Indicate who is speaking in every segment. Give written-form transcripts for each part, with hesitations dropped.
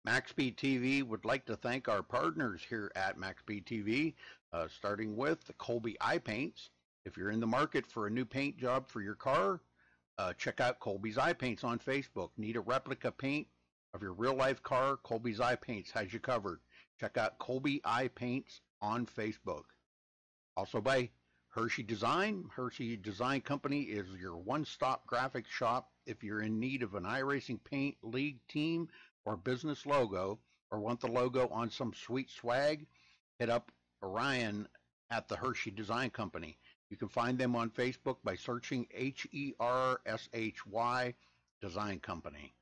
Speaker 1: MaxSpeedTV would like to thank our partners here at MaxSpeedTV, starting with the Colby Eye Paints. If you're in the market for a new paint job for your car, check out Colby's Eye Paints on Facebook. Need a replica paint of your real life car? Colby's Eye Paints has you covered. Check out Colby Eye Paints on Facebook. Also by Hershey Design. Hershey Design Company is your one-stop graphics shop if you're in need of an iRacing paint league team or business logo, or want the logo on some sweet swag. Hit up Orion at the Hershey Design Company. You can find them on Facebook by searching HERSHY Design Company.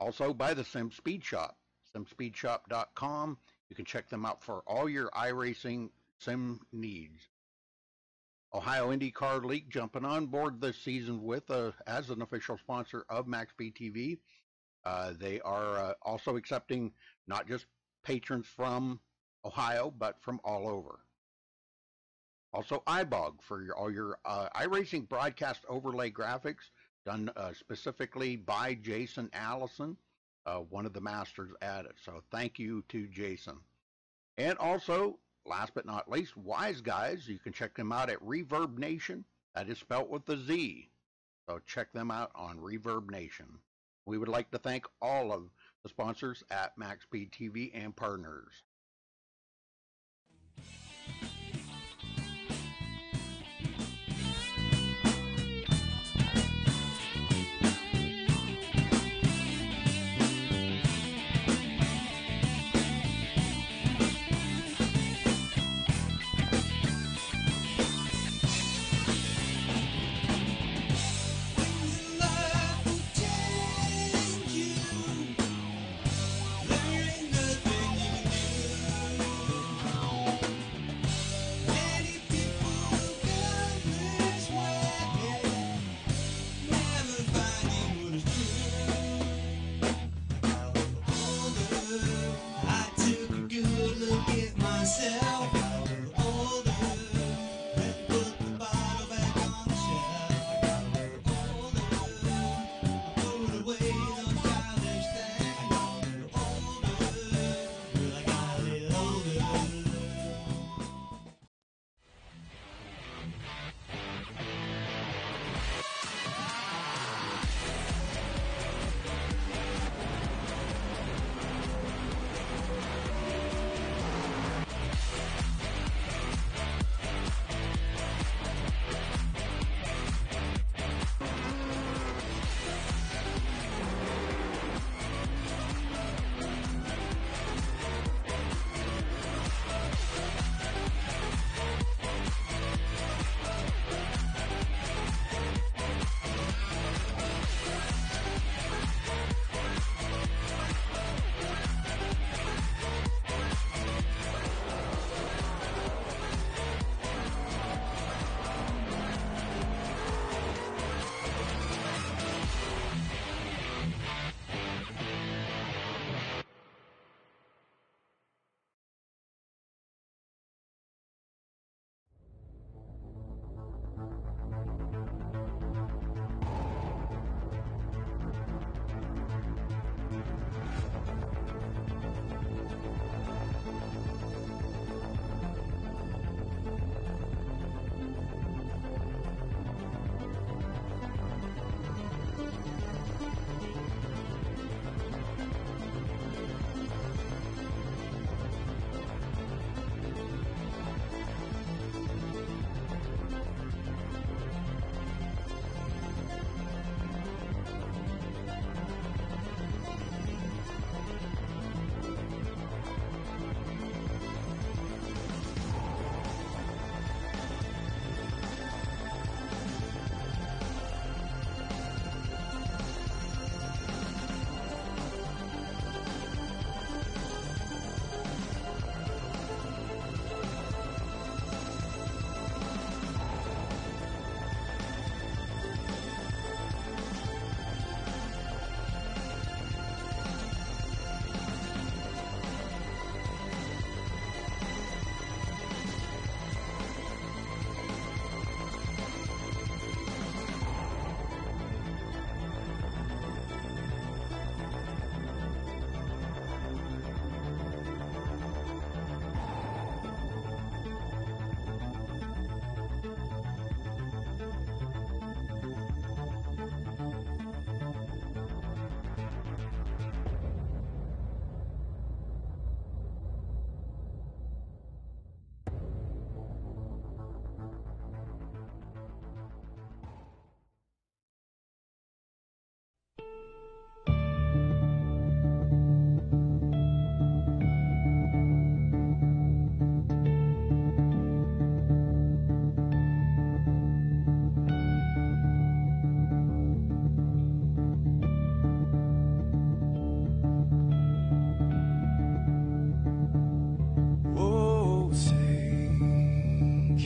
Speaker 1: Also by the Sim Speed Shop, simspeedshop.com. You can check them out for all your iRacing sim needs. Ohio IndyCar League jumping on board this season with as an official sponsor of MaxSpeedTV. They are also accepting not just patrons from Ohio, but from all over. Also, iBog for all your iRacing broadcast overlay graphics done specifically by Jason Allison, one of the masters at it. So thank you to Jason. And also, last but not least, Wise Guys. You can check them out at Reverb Nation. That is spelt with a Z. So check them out on Reverb Nation. We would like to thank all of the sponsors at MaxSpeedTV and partners.
Speaker 2: There ain't nothing you can do.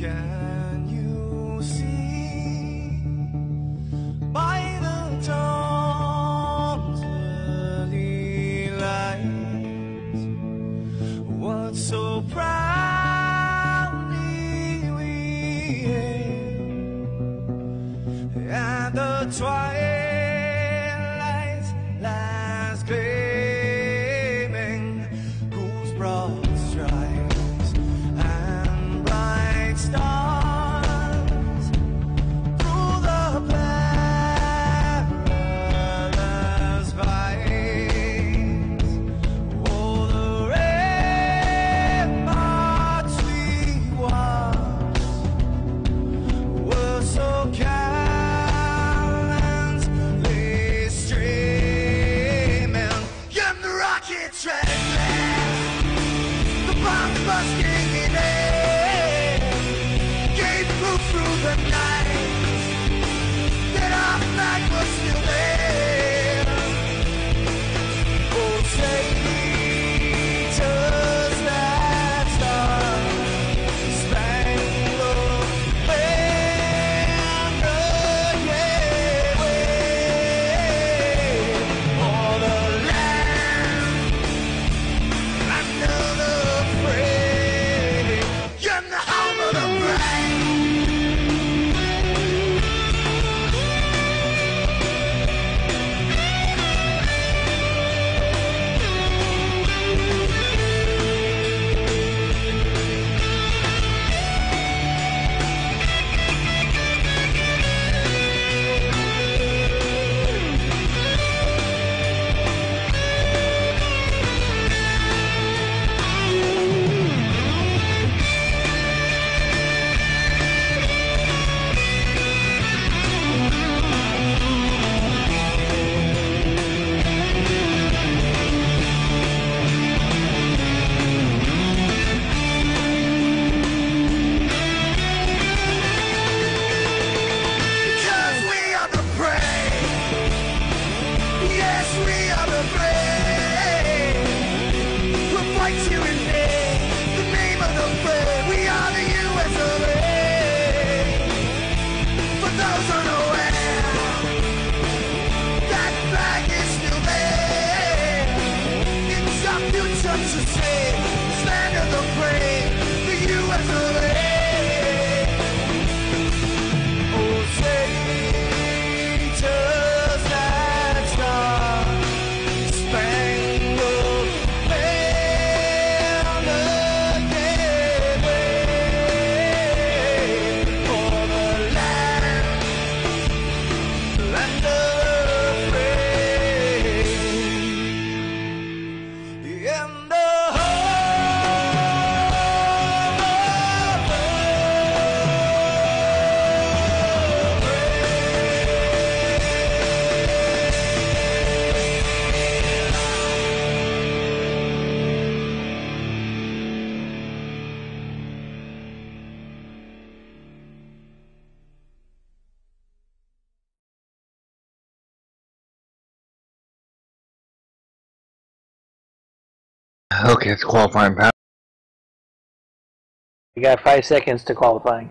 Speaker 2: Can you see by the dawn's early light what so proudly we hailed at the twilight's last gleaming, whose broad stripes and bright stars through the perilous fights, oh, the ramparts we watched were so gallantly streaming, and the rockets red, the bombs bursting in air, gave proof through the night that our flag was still there. Oh, traitors that star-spangled banner, yeah, wave o'er the land under the fray, and the home of the brave. Because we are the brave. Yes, we are the brave. We'll fight you in the name of the brave. We are the US of A. For those unaware, that flag is still there. It's our future to save. This land of the brave, the US of A. Oh, traitors that star-spangled banner, yeah, wave o'er the land under the fray, and the
Speaker 3: Okay, it's qualifying pass.
Speaker 4: You got 5 seconds to qualifying.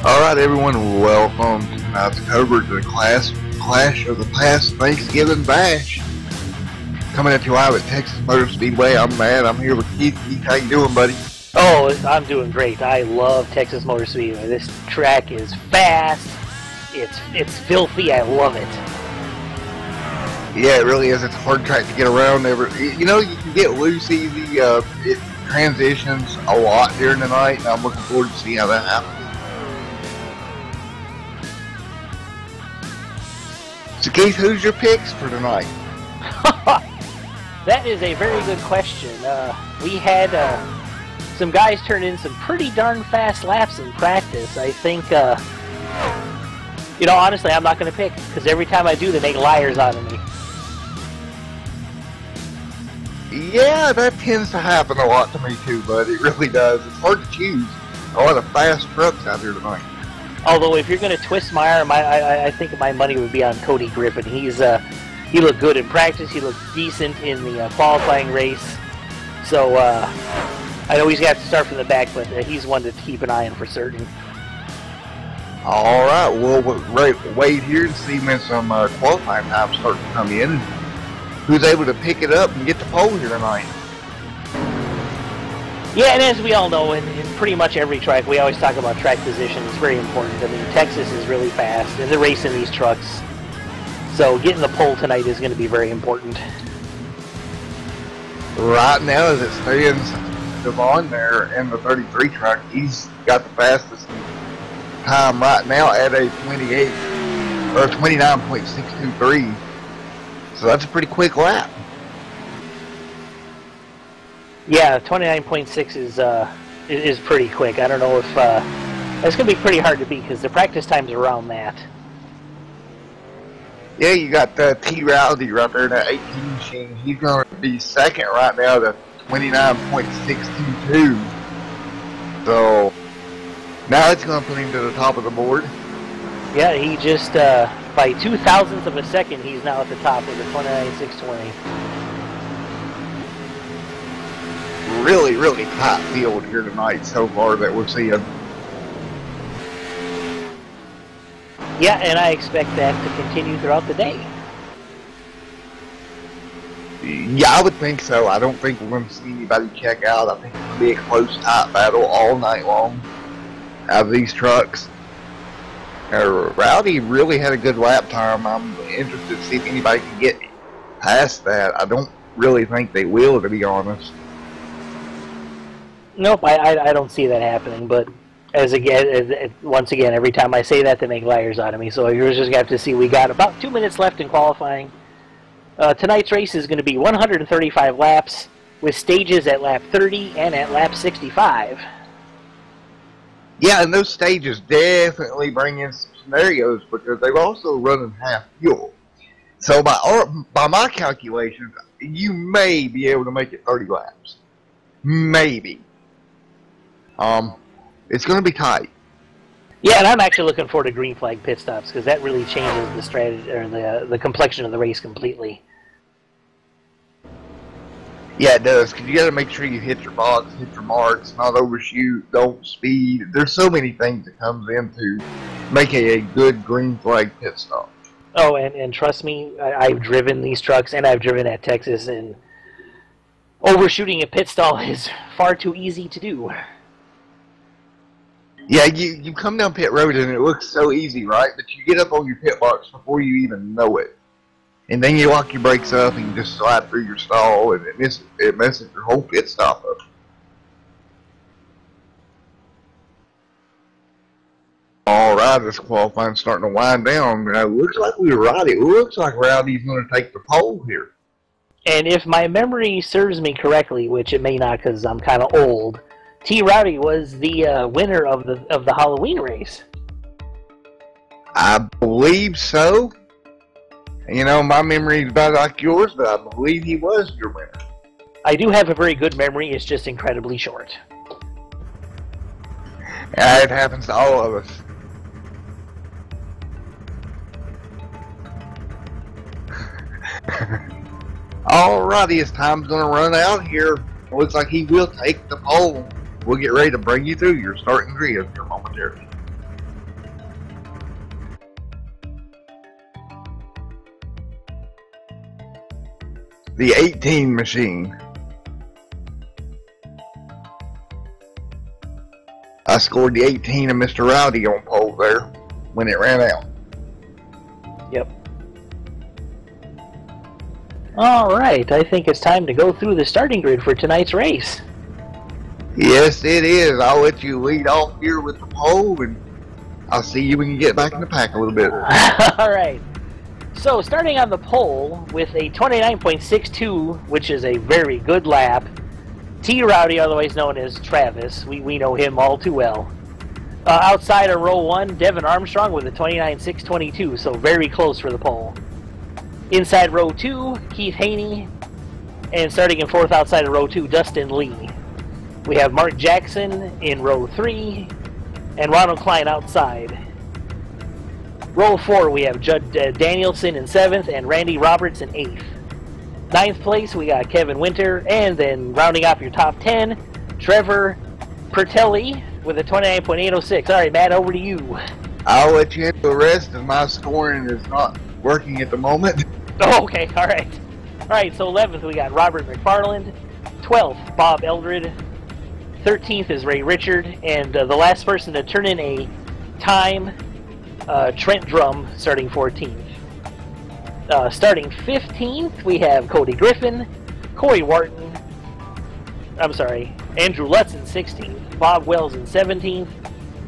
Speaker 3: Alright everyone, welcome to tonight's coverage of the Clash of the Past Thanksgiving Bash. Coming at you live at Texas Motor Speedway. I'm Matt, I'm here with Keith. Keith, how you doing, buddy?
Speaker 4: Oh, I'm doing great. I love Texas Motor Speedway. This track is fast. It's filthy. I love it.
Speaker 3: Yeah, it really is. It's a hard track to get around. You know, you can get loose easy. It transitions a lot during the night, and I'm looking forward to see how that happens. So, Keith, who's your picks for tonight?
Speaker 4: That is a very good question. We had some guys turn in some pretty darn fast laps in practice. I think, you know, honestly, I'm not going to pick, because every time I do, they make liars out of me.
Speaker 3: Yeah, that tends to happen a lot to me too, bud. It really does. It's hard to choose. A lot of fast trucks out there tonight.
Speaker 4: Although if you're going to twist my arm, I think my money would be on Cody Griffin. He looked good in practice. He looked decent in the qualifying race. So I know he's got to start from the back, but he's one to keep an eye on for certain.
Speaker 3: All right, we'll wait here to see when some qualifying times start to come in. Who's able to pick it up and get the pole here tonight?
Speaker 4: Yeah, and as we all know, in pretty much every track, we always talk about track position. It's very important. I mean, Texas is really fast, and they're racing these trucks. So getting the pole tonight is going to be very important.
Speaker 3: Right now, as it stands, Devon there in the 33 truck, he's got the fastest time right now at a 28 or 29.623. So that's a pretty quick lap.
Speaker 4: Yeah, 29.6 is pretty quick. I don't know if it's going to be pretty hard to beat because the practice time's around that.
Speaker 3: Yeah, you got T. Rowdy right there in that 18 machine. He's going to be second right now to 29.622. So now it's going to put him to the top of the board.
Speaker 4: Yeah, he just, by 0.02 of a second, he's now at the top with a 29.620.
Speaker 3: Really, really tight field here tonight so far that we're seeing.
Speaker 4: Yeah, and I expect that to continue throughout the day.
Speaker 3: Yeah, I would think so. I don't think we're going to see anybody check out. I think it's going to be a close, tight battle all night long out of these trucks. Rowdy really had a good lap time. I'm interested to see if anybody can get past that. I don't really think they will, to be honest.
Speaker 4: Nope, I don't see that happening, but once again, every time I say that, they make liars out of me. So you're just going to have to see. We got about 2 minutes left in qualifying. Tonight's race is going to be 135 laps with stages at lap 30 and at lap 65.
Speaker 3: Yeah, and those stages definitely bring in some scenarios because they're also running half fuel. So by my calculations, you may be able to make it 30 laps. Maybe. It's going to be tight.
Speaker 4: Yeah, and I'm actually looking forward to green flag pit stops because that really changes the strategy or the complexion of the race completely.
Speaker 3: Yeah, it does. Because you got to make sure you hit your box, hit your marks, not overshoot, don't speed. There's so many things that comes into making a good green flag pit stop.
Speaker 4: Oh, and trust me, I've driven these trucks and I've driven at Texas, and overshooting a pit stall is far too easy to do.
Speaker 3: Yeah, you come down pit road and it looks so easy, right? But you get up on your pit box before you even know it. And then you lock your brakes up and you just slide through your stall and it messes your whole pit stop up. Alright, this qualifying starting to wind down. It looks like we were right. It looks like Rowdy's going to take the pole here.
Speaker 4: And if my memory serves me correctly, which it may not because I'm kind of old, T. Rowdy was the winner of the Halloween race.
Speaker 3: I believe so. You know, my memory is about like yours, but I believe he was your winner.
Speaker 4: I do have a very good memory. It's just incredibly short.
Speaker 3: Yeah, it happens to all of us. Alrighty, his time's going to run out here. It looks like he will take the pole. We'll get ready to bring you through your starting grid here momentarily. The 18 machine. I scored the 18 of Mr. Rowdy on pole there when it ran out.
Speaker 4: Yep. Alright, I think it's time to go through the starting grid for tonight's race.
Speaker 3: Yes, it is. I'll let you lead off here with the pole, and I'll see you when you get back in the pack a little bit.
Speaker 4: Alright. So, starting on the pole with a 29.62, which is a very good lap, T. Rowdy, otherwise known as Travis. We know him all too well. Outside of row 1, Devin Armstrong with a 29.622, so very close for the pole. Inside row 2, Keith Haney. And starting in 4th outside of row 2, Dustin Lee. We have Mark Jackson in row 3, and Ronald Klein outside. Row 4, we have Judd Danielson in 7th and Randy Roberts in 8th. 9th place, we got Kevin Winter, and then rounding off your top 10, Trevor Pertelli with a 29.806. All right, Matt, over to you.
Speaker 3: I'll let you handle the rest, as my scoring is not working at the moment.
Speaker 4: Oh, okay, all right. All right, so 11th, we got Robert McFarland. 12th, Bob Eldred. 13th is Ray Richard. And the last person to turn in a time, Trent Drum, starting 14th. Starting 15th, we have Cody Griffin, Corey Wharton, Andrew Lutz in 16th, Bob Wells in 17th,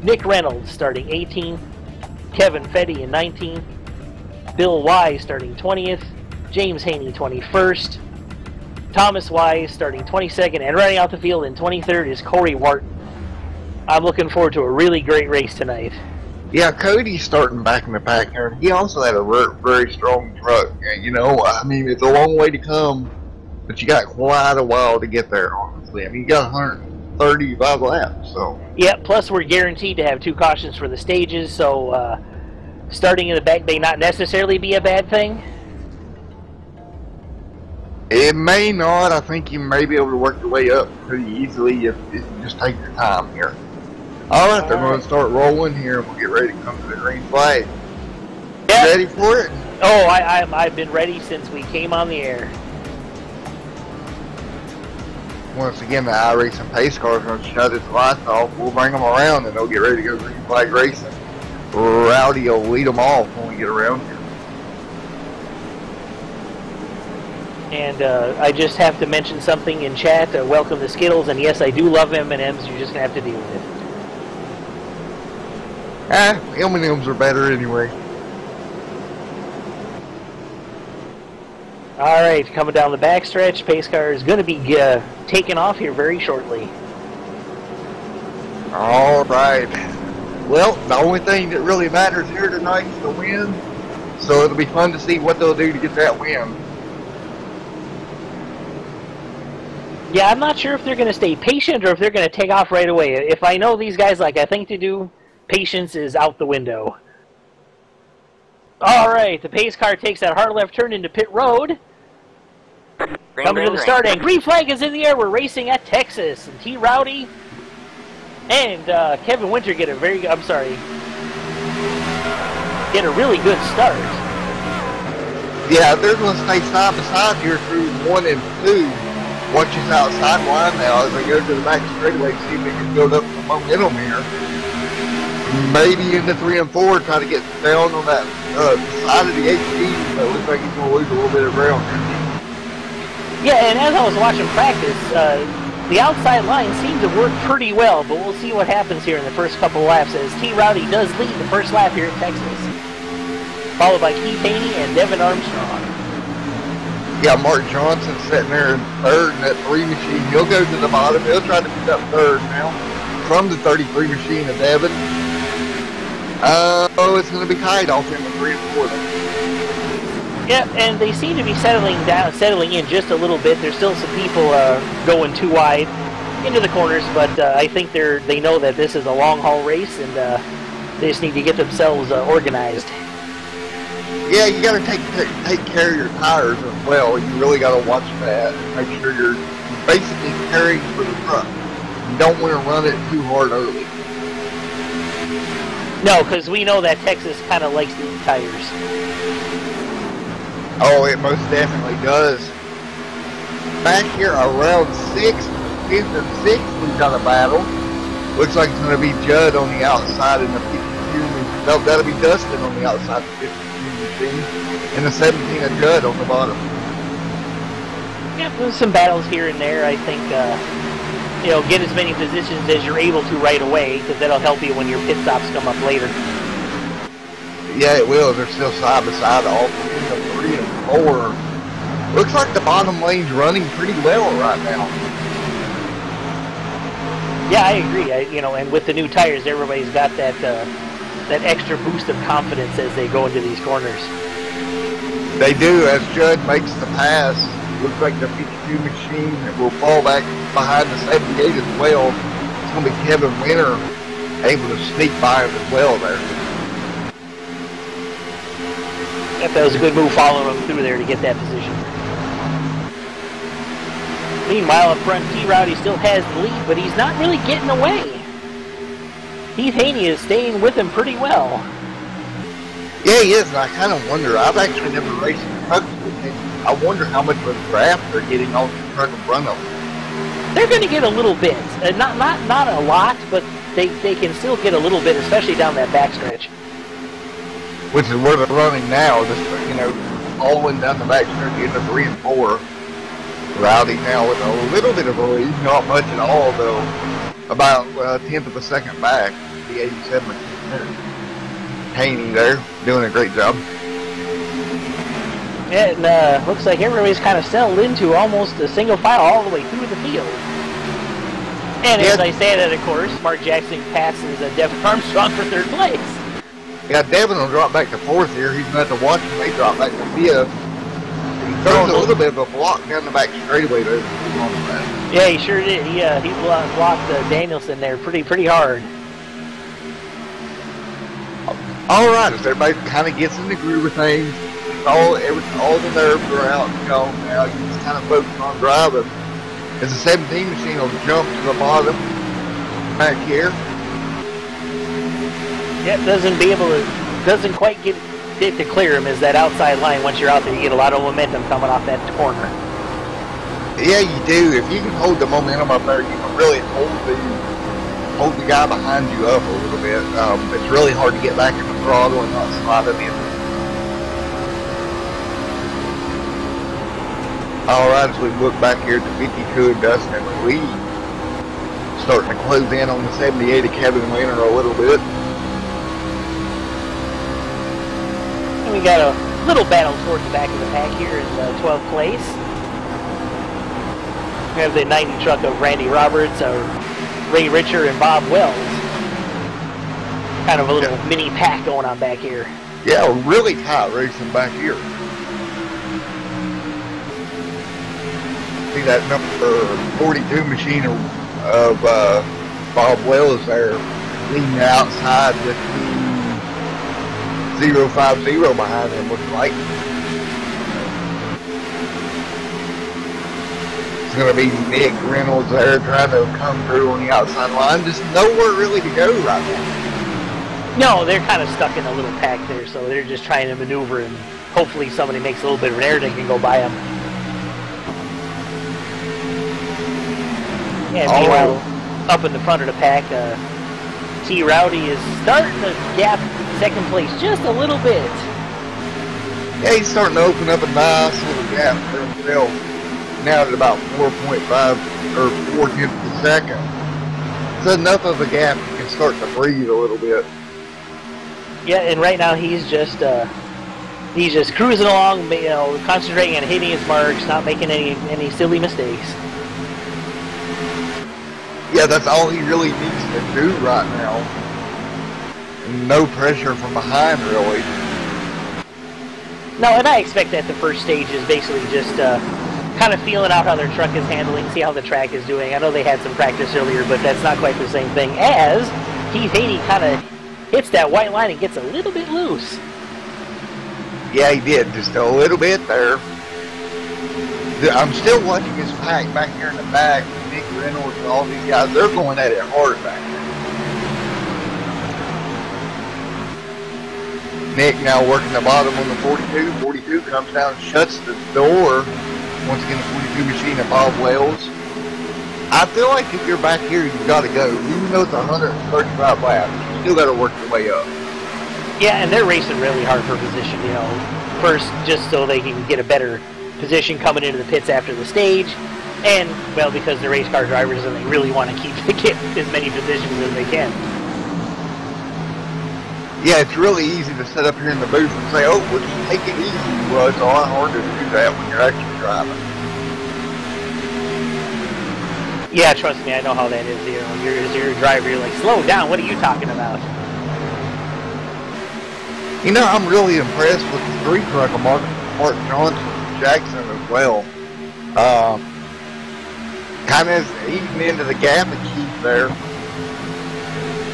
Speaker 4: Nick Reynolds starting 18th, Kevin Fetty in 19th, Bill Wise starting 20th, James Haney 21st, Thomas Wise starting 22nd, and running out the field in 23rd is Corey Wharton. I'm looking forward to a really great race tonight.
Speaker 3: Yeah, Cody's starting back in the pack here. He also had a very strong truck. You know, I mean, it's a long way to come, but you got quite a while to get there, honestly. I mean, you got 135 laps, so.
Speaker 4: Yeah, plus we're guaranteed to have 2 cautions for the stages, so starting in the back may not necessarily be a bad thing.
Speaker 3: It may not. I think you may be able to work your way up pretty easily if you just take your time here. Alright, they're going to start rolling here and we'll get ready to come to the green flag.
Speaker 4: Yeah.
Speaker 3: Ready for it?
Speaker 4: Oh, I've been ready since we came on the air.
Speaker 3: Once again, the iRacing pace car is going to shut its lights off. We'll bring them around and they'll get ready to go green flag racing. Rowdy will lead them off when we get around here.
Speaker 4: And I just have to mention something in chat. Welcome to Skittles, and yes, I do love M&Ms. You're just going to have to deal with it.
Speaker 3: M&Ms are better anyway.
Speaker 4: Alright, coming down the backstretch. Pace car is going to be taking off here very shortly.
Speaker 3: Alright. Well, the only thing that really matters here tonight is the win. So it'll be fun to see what they'll do to get that win.
Speaker 4: Yeah, I'm not sure if they're going to stay patient or if they're going to take off right away. If I know these guys like I think to do, patience is out the window. Alright, the pace car takes that hard left turn into pit road. Coming to the start, and green flag is in the air. We're racing at Texas. And T. Rowdy and Kevin Winter get a really good start.
Speaker 3: Yeah, they're going to stay side by side here through 1 and 2. Watch this outside line now as they go to the back straightaway, see if they can build up some momentum here. Maybe into 3 and 4, try to get down on that side of the 18, but it looks like he's going to lose a little bit of ground here.
Speaker 4: Yeah, and as I was watching practice, the outside line seemed to work pretty well, but we'll see what happens here in the first couple laps as T. Rowdy does lead the first lap here in Texas, followed by Keith Haney and Devin Armstrong.
Speaker 3: Yeah, Mark Johnson sitting there in 3rd in that 3 machine. He'll go to the bottom. He'll try to pick up 3rd now from the 33 machine of Devin. Oh, it's going to be tight off in the 3 and 4.
Speaker 4: Yeah, and they seem to be settling in just a little bit. There's still some people going too wide into the corners, but I think they know that this is a long haul race, and they just need to get themselves organized.
Speaker 3: Yeah, you got to take care of your tires as well. You really got to watch that. Make sure you're basically carrying for the truck. You don't want to run it too hard early.
Speaker 4: No, because we know that Texas kind of likes to eat tires.
Speaker 3: Oh, it most definitely does. Back here around 6th, 5th and 6th, we've got a battle. Looks like it's going to be Judd on the outside in the 52. No, that'll be Dustin on the outside of the 52 machine. And the 17 of Judd on the bottom.
Speaker 4: Yeah, there's some battles here and there. I think, get as many positions as you're able to right away, because that'll help you when your pit stops come up later.
Speaker 3: Yeah, it will. They're still side by side, all in the 3 and 4. Looks like the bottom lane's running pretty well right now.
Speaker 4: Yeah, I agree. And with the new tires, everybody's got that extra boost of confidence as they go into these corners.
Speaker 3: They do. As Judd makes the pass, looks like the 52 machine will fall back behind the 78 as well. It's going to be Kevin Winter able to sneak by him as well there.
Speaker 4: Yep, that was a good move following him through there to get that position. Meanwhile, up front, T-Rowdy still has the lead, but he's not really getting away. Heath Haney is staying with him pretty well.
Speaker 3: Yeah, he is, and I kind of wonder. I've actually never raced a truck with him. I wonder how much of a draft they're getting on the truck in front of them.
Speaker 4: They're going to get a little bit. Not a lot, but they can still get a little bit, especially down that backstretch.
Speaker 3: Which is where they're running now, just, you know, all went down the backstretch into 3 and 4. Rowdy now with a little bit of a lead, not much at all though. About a tenth of a second back, the 87 Haney there, doing a great job.
Speaker 4: Yeah, and looks like everybody's kind of settled into almost a single file all the way through the field. And as I say that, of course, Mark Jackson passes Devin Armstrong for 3rd place.
Speaker 3: Yeah, Devin will drop back to 4th here. He's going to have to watch him. They drop back to 5th. There's a little bit of a block down the back straightaway there.
Speaker 4: Yeah, he sure did. He blocked Danielson there pretty hard.
Speaker 3: All right, as everybody kind of gets in the groove of things, all the nerves are out. You know, now you just kind of focus on driving. As the 17 machine will jump to the bottom back here. Yeah,
Speaker 4: doesn't quite get it to clear him as that outside line. Once you're out there, you get a lot of momentum coming off that corner.
Speaker 3: Yeah, you do. If you can hold the momentum up there, you can really hold the guy behind you up a little bit. It's really hard to get back in the throttle and not slide him in. All right, as we look back here at the 52 of Dustin and Lee, starting to close in on the 78 of Kevin Winter a little bit.
Speaker 4: And we got a little battle towards the back of the pack here in 12th place. We have the 90 truck of Randy Roberts, Ray Richer, and Bob Wells. Kind of a little mini pack going on back here.
Speaker 3: Yeah, really tight racing back here. See that number 42 machine of Bob Wells there leaning outside with the 050 behind him, looks like. It's going to be Nick Reynolds there trying to come through on the outside line. Just nowhere really to go right now.
Speaker 4: No, they're kind of stuck in a little pack there, so they're just trying to maneuver, and hopefully somebody makes a little bit of an error they can go by them. Yeah, meanwhile, up in the front of the pack, T-Rowdy is starting to gap 2nd place just a little bit.
Speaker 3: Yeah, he's starting to open up a nice little gap for himself. Now at about 4.5 or 4/10 of a second. It's enough of a gap you can start to breathe a little bit.
Speaker 4: Yeah, and right now he's just cruising along, you know, concentrating on hitting his marks, not making any silly mistakes.
Speaker 3: Yeah, that's all he really needs to do right now. No pressure from behind, really.
Speaker 4: No, and I expect that the first stage is basically just kind of feeling out how their truck is handling, see how the track is doing. I know they had some practice earlier, but that's not quite the same thing as Heath Haney kind of hits that white line and gets a little bit loose.
Speaker 3: Yeah, he did, just a little bit there. I'm still watching his pack back here in the back. Nick Reynolds and all these guys, they're going at it hard back there. Nick now working the bottom on the 42. 42 comes down and shuts the door. Once again, the 42 machine of Bob Wells. I feel like if you're back here, you've got to go. Even though it's 135 laps, you still got to work your way up.
Speaker 4: Yeah, and they're racing really hard for position, you know. First, just so they can get a better position coming into the pits after the stage. And, well, because they're race car drivers and they really want to get as many positions as they can.
Speaker 3: Yeah, it's really easy to sit up here in the booth and say, oh, well, just take it easy. Well, it's a lot harder to do that when you're actually driving.
Speaker 4: Yeah, trust me, I know how that is. You know, you're a driver, you're like, slow down, what are you talking about?
Speaker 3: You know, I'm really impressed with the 3 truck of Mark Johnson and Jackson as well. Kind of eating into the gap at Keith there.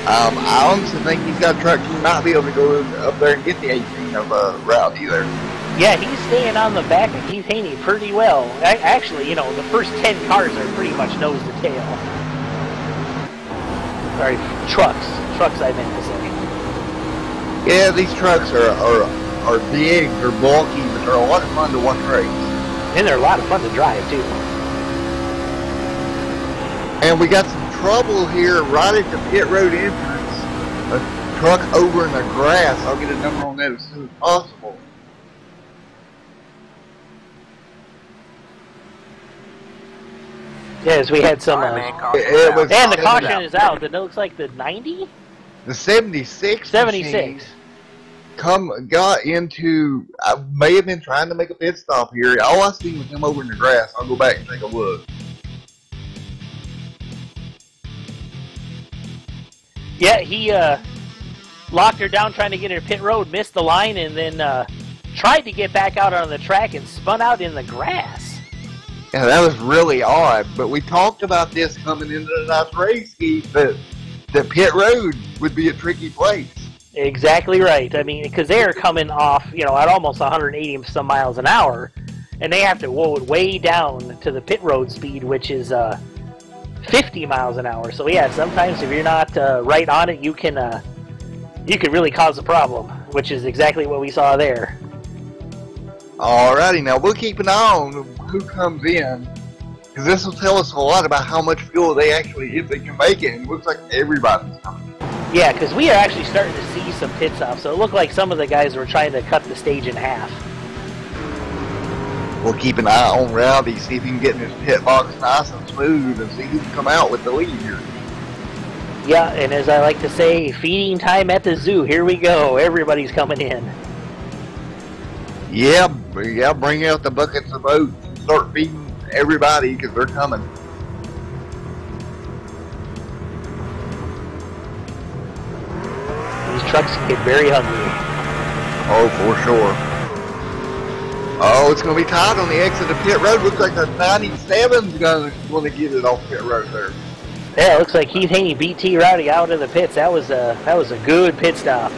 Speaker 3: I honestly think he's got a truck. He might be able to go up there and get the 18. racing of Rowdy there.
Speaker 4: Yeah, he's staying on the back of Keith Haney pretty well. Actually, you know, the first 10 cars are pretty much nose to tail. Sorry, trucks. Trucks, I meant to say.
Speaker 3: Yeah, these trucks are big, they're bulky, but they're a lot of fun to watch race.
Speaker 4: And they're a lot of fun to drive, too.
Speaker 3: And we got some trouble here right at the pit road entrance. A truck over in the grass. I'll get a number on that as soon as possible.
Speaker 4: Yes, we had some...
Speaker 3: and
Speaker 4: the caution is out. It looks like the 90?
Speaker 3: The 76.
Speaker 4: 76.
Speaker 3: Got into... I may have been trying to make a pit stop here. All I seen was him over in the grass. I'll go back and take a look.
Speaker 4: Yeah, he locked her down trying to get her pit road, missed the line, and then tried to get back out on the track and spun out in the grass.
Speaker 3: Yeah, that was really odd. But we talked about this coming into the nice race, Keith, that the pit road would be a tricky place.
Speaker 4: Exactly right. I mean, because they're coming off, you know, at almost 180 some miles an hour, and they have to whoa it way down to the pit road speed, which is 50 miles an hour. So yeah, sometimes if you're not right on it, you can really cause a problem, which is exactly what we saw there.
Speaker 3: Alrighty, now we'll keep an eye on who comes in, because this will tell us a lot about how much fuel they actually, if they can make it. And it looks like everybody's coming.
Speaker 4: Yeah, because we are actually starting to see some pit stops, so it looked like some of the guys were trying to cut the stage in half.
Speaker 3: We'll keep an eye on Rowdy, see if he can get in his pit box nice and smooth, and see who can come out with the lead here.
Speaker 4: Yeah, and as I like to say, feeding time at the zoo. Here we go. Everybody's coming in.
Speaker 3: Yeah, bring out the buckets of oats and start feeding everybody, because they're coming.
Speaker 4: These trucks get very hungry.
Speaker 3: Oh, for sure. Oh, it's going to be tight on the exit of pit road. Looks like the 97's going to get it off pit road there.
Speaker 4: Yeah, it looks like Keith Haney beat T. Rowdy out of the pits. That was a good pit stop.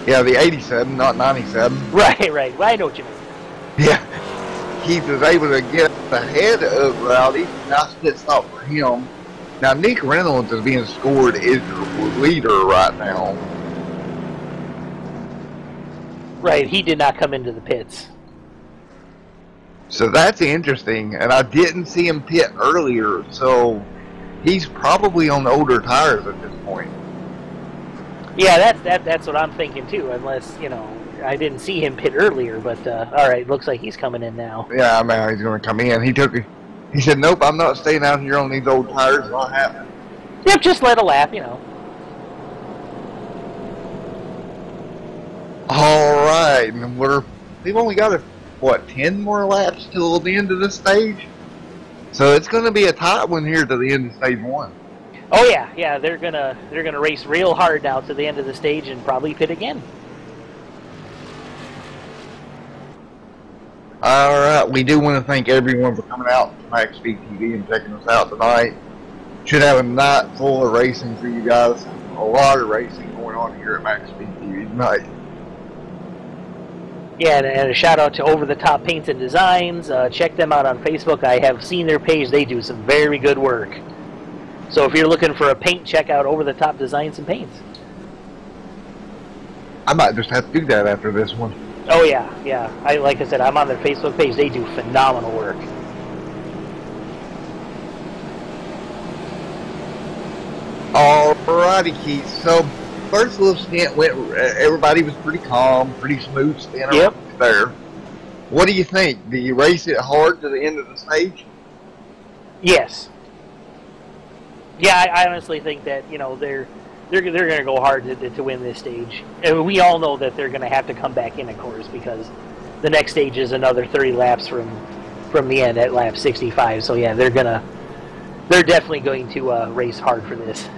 Speaker 3: Yeah, the 87, not 97.
Speaker 4: Right. I know what you mean.
Speaker 3: Yeah. Keith was able to get ahead of Rowdy. Nice pit stop for him. Now, Nick Reynolds is being scored as the leader right now.
Speaker 4: Right, he did not come into the pits.
Speaker 3: So that's interesting, and I didn't see him pit earlier, so he's probably on older tires at this point.
Speaker 4: Yeah, that's what I'm thinking too, unless, you know, I didn't see him pit earlier, but alright, looks like he's coming in now.
Speaker 3: Yeah, man, he's going to come in. He said, nope, I'm not staying out here on these old tires. It's not happening.
Speaker 4: Yep, just let a lap, you know.
Speaker 3: Alright, and we've only got, 10 more laps till the end of this stage? So it's going to be a tight one here to the end of stage 1.
Speaker 4: Oh yeah, they're gonna race real hard now to the end of the stage and probably pit again.
Speaker 3: Alright, we do want to thank everyone for coming out to MaxSpeedTV and checking us out tonight. Should have a night full of racing for you guys. A lot of racing going on here at MaxSpeedTV tonight.
Speaker 4: Yeah, and a shout out to Over the Top Paints and Designs. Check them out on Facebook. I have seen their page. They do some very good work. So if you're looking for a paint, check out Over the Top Designs and Paints.
Speaker 3: I might just have to do that after this one.
Speaker 4: Oh yeah. Like I said, I'm on their Facebook page. They do phenomenal work.
Speaker 3: Alrighty, Keith. So first little stint went. Everybody was pretty calm, pretty smooth stint there. What do you think? Do you race it hard to the end of the stage?
Speaker 4: Yes. Yeah, I honestly think that, you know, they're going to go hard to win this stage. And we all know that they're going to have to come back in, of course, because the next stage is another 30 laps from the end at lap 65. So yeah, they're definitely going to race hard for this.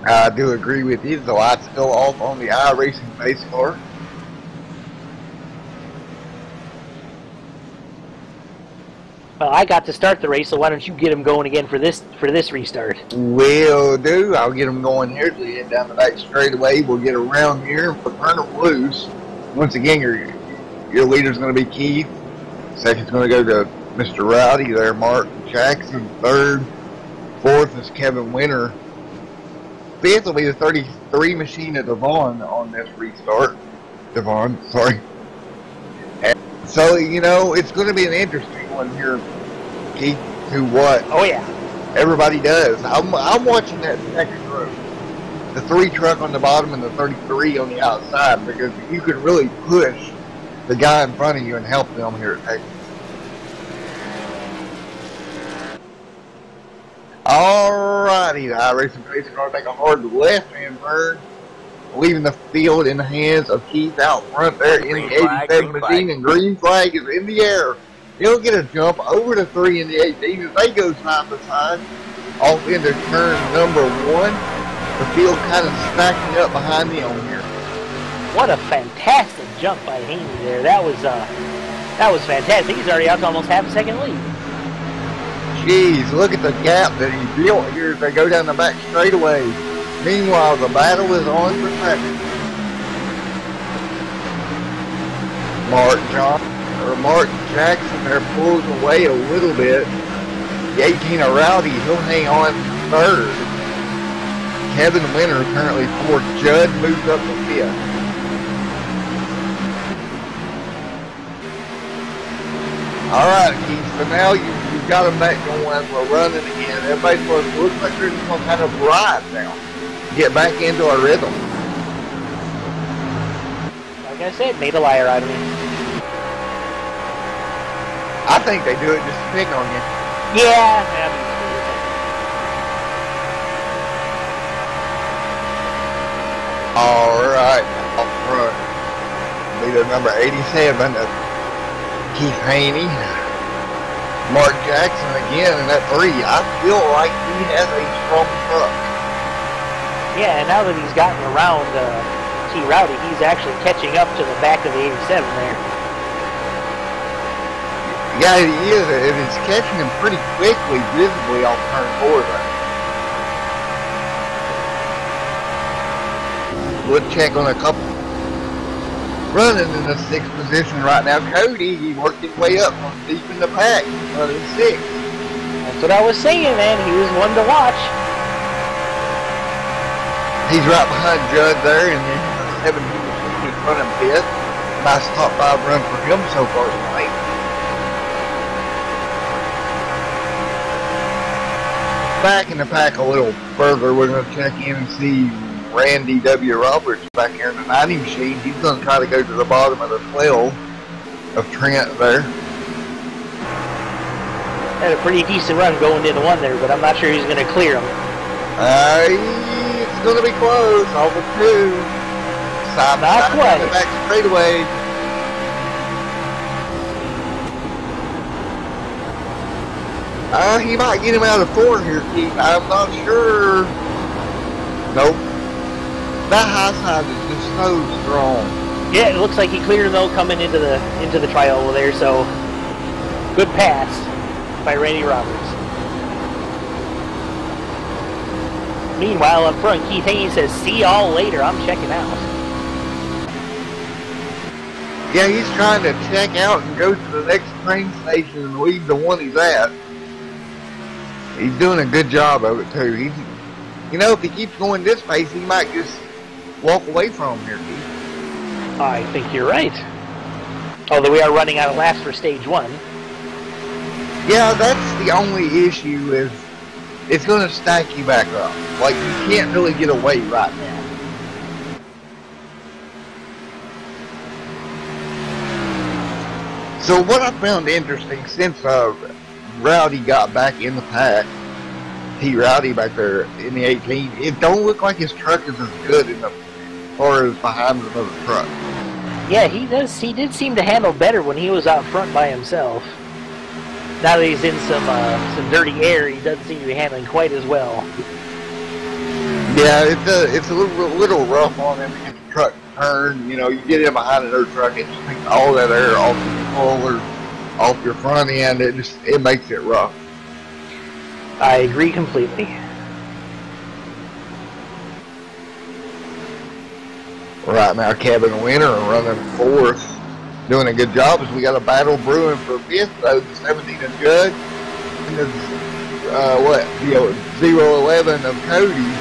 Speaker 3: I do agree with you. The light's still off on the iRacing base car.
Speaker 4: Well, I got to start the race, so why don't you get him going again for this restart?
Speaker 3: Will do. I'll get them going here till you head down the back straightaway. We'll get around here and turn them loose. Once again, your leader's going to be Keith. Second's going to go to Mr. Rowdy there, Mark Jackson. Third. Fourth is Kevin Winter. Fifth will be the 33 machine of Devon on this restart. Devon, sorry. And so, you know, it's going to be an interesting one here, Keith, to what
Speaker 4: Oh, yeah.
Speaker 3: everybody does. I'm watching that second row. The 3 truck on the bottom and the 33 on the outside, because you can really push the guy in front of you and help them here at Texas. Alrighty, the iRacing Pace car take a hard left-hand turn, leaving the field in the hands of Keith out front there in the 87 machine, and green flag is in the air. He'll get a jump over the 3 in the 18 as they go side by side off into turn number 1. The field kind of stacking up behind them here.
Speaker 4: What a fantastic jump by Haney there. That was fantastic. He's already out to almost half a second lead.
Speaker 3: Jeez, look at the gap that he built here as they go down the back straightaway. Meanwhile, the battle is on for second. Mark Jackson there pulls away a little bit. The 18 of Rowdy, he'll hang on third. Kevin Winter currently fourth. Judd moves up to fifth. Alright, Keith, so now you've got them back going as we're running again. Everybody's supposed to look like they're just going to kind of ride now. Get back into a rhythm.
Speaker 4: Like I said, made a liar out of me.
Speaker 3: I think they do it just to pick on you.
Speaker 4: Yeah.
Speaker 3: Alright, up front. Leader number 87, Keith Haney. Mark Jackson again in that 3. I feel like he has a strong truck.
Speaker 4: Yeah, and now that he's gotten around T. Rowdy, he's actually catching up to the back of the 87 there.
Speaker 3: Yeah, he is, and it's catching him pretty quickly, visibly off turn 4 there. We'll check on a couple. Running in the 6th position right now, Cody, he worked his way up from deep in the pack, running 6th.
Speaker 4: That's what I was saying, man. He was one to watch.
Speaker 3: He's right behind Judd there, and then 7 in front of him. Nice top 5 run for him so far tonight. Back in the pack a little further, we're going to check in and see Randy W. Roberts back here in the 90 machine. He's going to try to go to the bottom of the 12 of Trent there.
Speaker 4: Had a pretty decent run going into 1 there, but I'm not sure he's going to clear him.
Speaker 3: It's going to be close. Off of 2. Side
Speaker 4: not quite.
Speaker 3: The back straightaway. He might get him out of 4 here, Keith. I'm not sure. Nope. That high side is just so strong.
Speaker 4: Yeah, it looks like he cleared him though coming into the trial there, so good pass by Randy Roberts. Meanwhile, up front, Keith Haney says, "See y'all later. I'm checking out."
Speaker 3: Yeah, he's trying to check out and go to the next train station and leave the one he's at. He's doing a good job of it too. You know, if he keeps going this pace, he might just walk away from him here, Keith.
Speaker 4: I think you're right. Although we are running out of laps for stage 1.
Speaker 3: Yeah, that's the only issue is it's going to stack you back up. Like, you can't really get away right now. So what I found interesting since Rowdy got back in the pack, T. Rowdy back there in the 18, it don't look like his truck is as good as far as behind the other truck.
Speaker 4: Yeah, he did seem to handle better when he was out front by himself. Now that he's in some dirty air, he doesn't seem to be handling quite as well.
Speaker 3: Yeah, it's a little rough on him to get the truck turned. You know, you get in behind another truck, it just takes all that air off the controller. off your front end, it makes it rough.
Speaker 4: I agree completely.
Speaker 3: Right now, Kevin Winter running fourth, doing a good job as we got a battle brewing for fifth. The 17 of Judd and the 011 of Cody.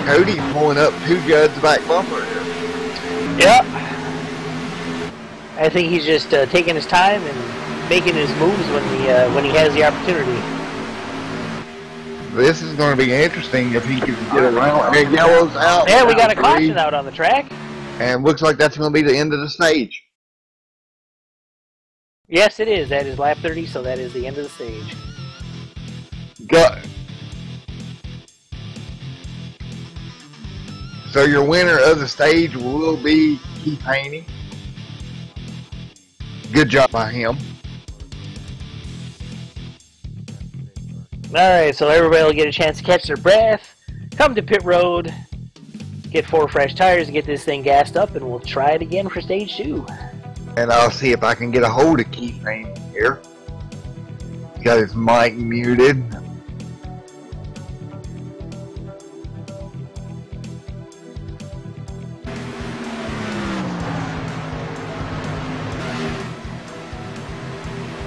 Speaker 3: Cody's pulling up to Judd's back bumper here.
Speaker 4: Yeah. I think he's just taking his time and making his moves when he has the opportunity.
Speaker 3: This is going to be interesting if he can get around. And yellow's out.
Speaker 4: Yeah, we got a caution out on the track.
Speaker 3: And looks like that's going to be the end of the stage.
Speaker 4: Yes, it is. That is lap 30, so that is the end of the stage.
Speaker 3: So your winner of the stage will be Keith Haney. Good job by him.
Speaker 4: Alright, so everybody will get a chance to catch their breath, come to pit road, get 4 fresh tires, and get this thing gassed up, and we'll try it again for stage 2.
Speaker 3: And I'll see if I can get a hold of Keith Haney here. He's got his mic muted.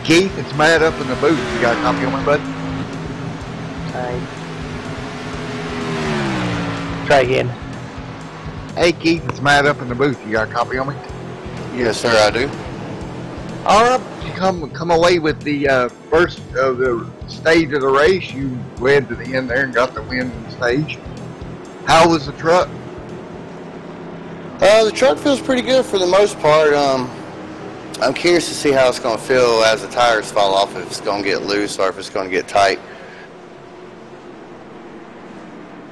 Speaker 3: Keith, it's Matt up in the booth. You got a copy on my bud?
Speaker 4: Try again.
Speaker 3: Hey Keith, it's Matt up in the booth. You got a copy on me?
Speaker 5: Yes, sir, I do.
Speaker 3: Alright, you come away with the first of the stage of the race. You led to the end there and got the win in the stage. How was the truck?
Speaker 5: The truck feels pretty good for the most part. I'm curious to see how it's going to feel as the tires fall off, if it's going to get loose or if it's going to get tight.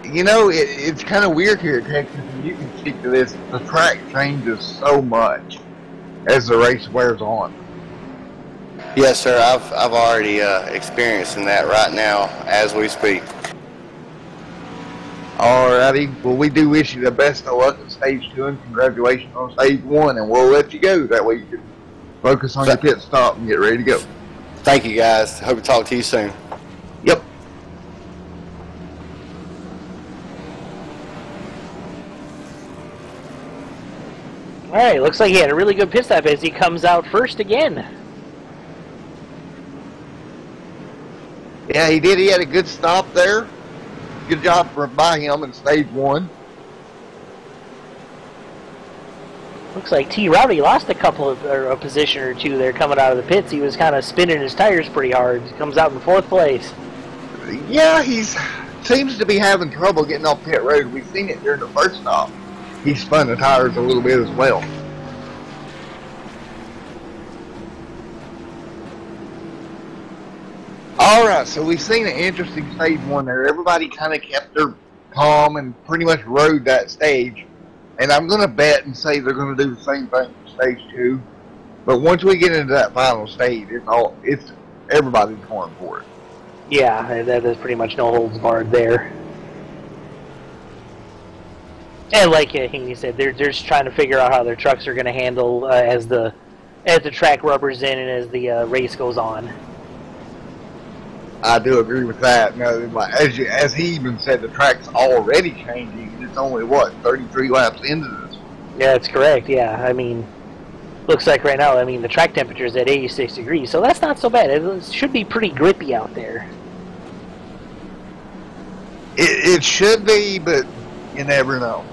Speaker 3: You know, it's kind of weird here at Texas, and you can speak to this. The track changes so much as the race wears on.
Speaker 5: Yes, sir. I've already experiencing that right now as we speak.
Speaker 3: Alrighty, well we do wish you the best of luck at stage 2 and congratulations on stage 1, and we'll let you go. That way you can focus on your pit stop and get ready to go.
Speaker 5: Thank you, guys. Hope to talk to you soon.
Speaker 3: Yep.
Speaker 4: Alright, looks like he had a really good pit stop as he comes out first again.
Speaker 3: Yeah, he did. He had a good stop there. Good job by him in stage 1.
Speaker 4: Looks like T. Rowdy lost a couple of, or a position or two there coming out of the pits. He was kind of spinning his tires pretty hard. He comes out in 4th place.
Speaker 3: Yeah, seems to be having trouble getting off pit road. We've seen it during the first stop. He spun the tires a little bit as well. Alright, so we've seen an interesting stage 1 there. Everybody kind of kept their calm and pretty much rode that stage. And I'm going to bet and say they're going to do the same thing for stage 2. But once we get into that final stage, it's everybody's going for it.
Speaker 4: Yeah, there's pretty much no holds barred there. And like Hingley said, they're just trying to figure out how their trucks are going to handle as the track rubbers in and as the race goes on.
Speaker 3: I do agree with that. Now, as he even said, the track's already changing. It's only, what, 33 laps into this?
Speaker 4: Yeah, that's correct, yeah. I mean, looks like right now, the track temperature is at 86 degrees, so that's not so bad. It should be pretty grippy out there.
Speaker 3: It should be, but you never know.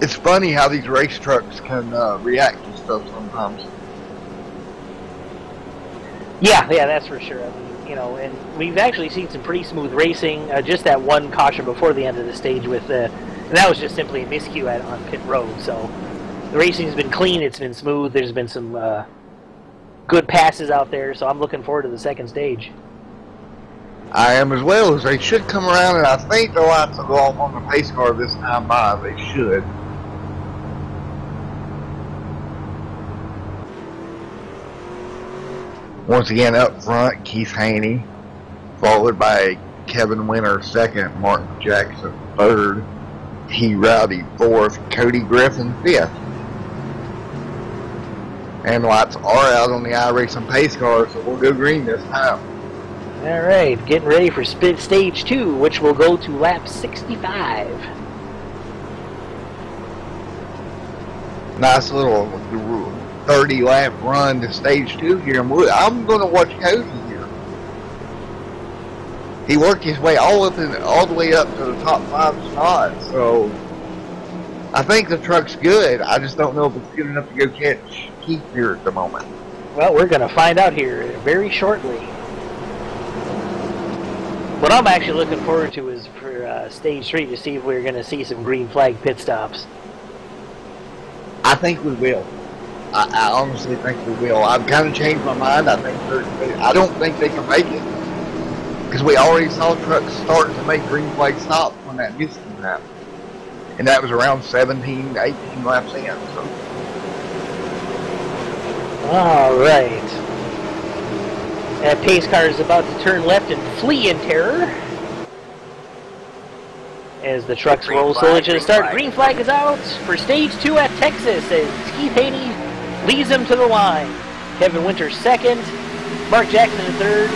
Speaker 3: It's funny how these race trucks can react to stuff sometimes.
Speaker 4: Yeah, that's for sure. And we've actually seen some pretty smooth racing. Just that one caution before the end of the stage and that was just simply a miscue on pit road. So the racing's been clean, it's been smooth. There's been some good passes out there, so I'm looking forward to the second stage.
Speaker 3: I am as well, as they should come around, and I think the lights will go off on the pace car this time by. They should. Once again, up front, Keith Haney, followed by Kevin Winter second, Martin Jackson third, T. Rowdy fourth, Cody Griffin fifth. And lights are out on the iRacing pace car, so we'll go green this time.
Speaker 4: Alright, getting ready for stage 2, which will go to lap 65.
Speaker 3: Nice little 30 lap run to stage 2 here. I'm going to watch Cody here. He worked his way all the way up to the top 5 spots, so I think the truck's good. I just don't know if it's good enough to go catch Keith here at the moment.
Speaker 4: Well, we're going to find out here very shortly. What I'm actually looking forward to is for stage 3 to see if we're going to see some green flag pit stops.
Speaker 3: I think we will. I honestly think we will. I've kind of changed my mind. I don't think they can make it because we already saw trucks start to make green flag stops when that Houston happened, and that was around 17 to 18 laps in. So.
Speaker 4: All right. That pace car is about to turn left and flee in terror. As the trucks roll slowly to the start. Green flag is out for stage 2 at Texas as Keith Haney leads them to the line. Kevin Winter second, Mark Jackson in third,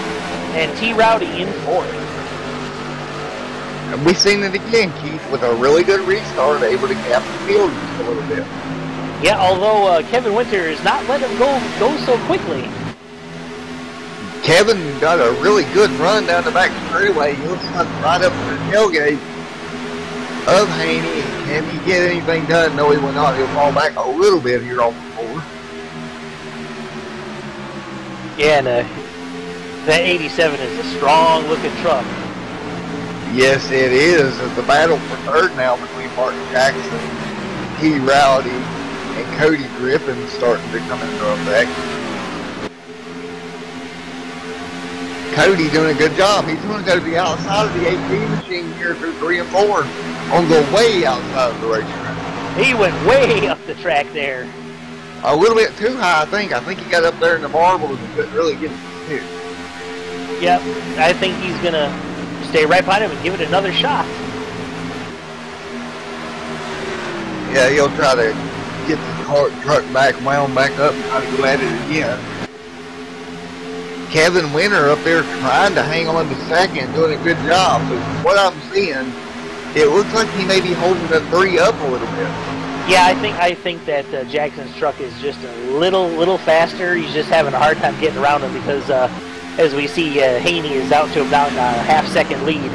Speaker 4: and T. Rowdy in fourth.
Speaker 3: And we've seen it again, Keith, with a really good restart, able to cap the field just a little bit.
Speaker 4: Yeah, although Kevin Winter is not letting him go so quickly.
Speaker 3: Kevin got a really good run down the back straightaway. He looks like right up to the tailgate of Haney. Can he get anything done? No, he will not. He'll fall back a little bit here off the floor.
Speaker 4: Yeah, and that 87 is a strong-looking truck.
Speaker 3: Yes, it is. It's the battle for third now between Mark Jackson, T. Rowdy, and Cody Griffin starting to come into effect. Cody doing a good job. He's going to go to the outside of the 18 machine here through 3 and 4 on the way outside of the racetrack.
Speaker 4: He went way up the track there.
Speaker 3: A little bit too high, I think. I think he got up there in the marbles and couldn't really get it here.
Speaker 4: Yep, I think he's going to stay right behind him and give it another shot.
Speaker 3: Yeah, he'll try to get the truck back, wound back up, and try to go at it again. Kevin Winter up there trying to hang on to second, doing a good job. So what I'm seeing, it looks like he may be holding the 3 up a little bit.
Speaker 4: Yeah, I think that Jackson's truck is just a little faster. He's just having a hard time getting around him because, as we see, Haney is out to about a half-second lead.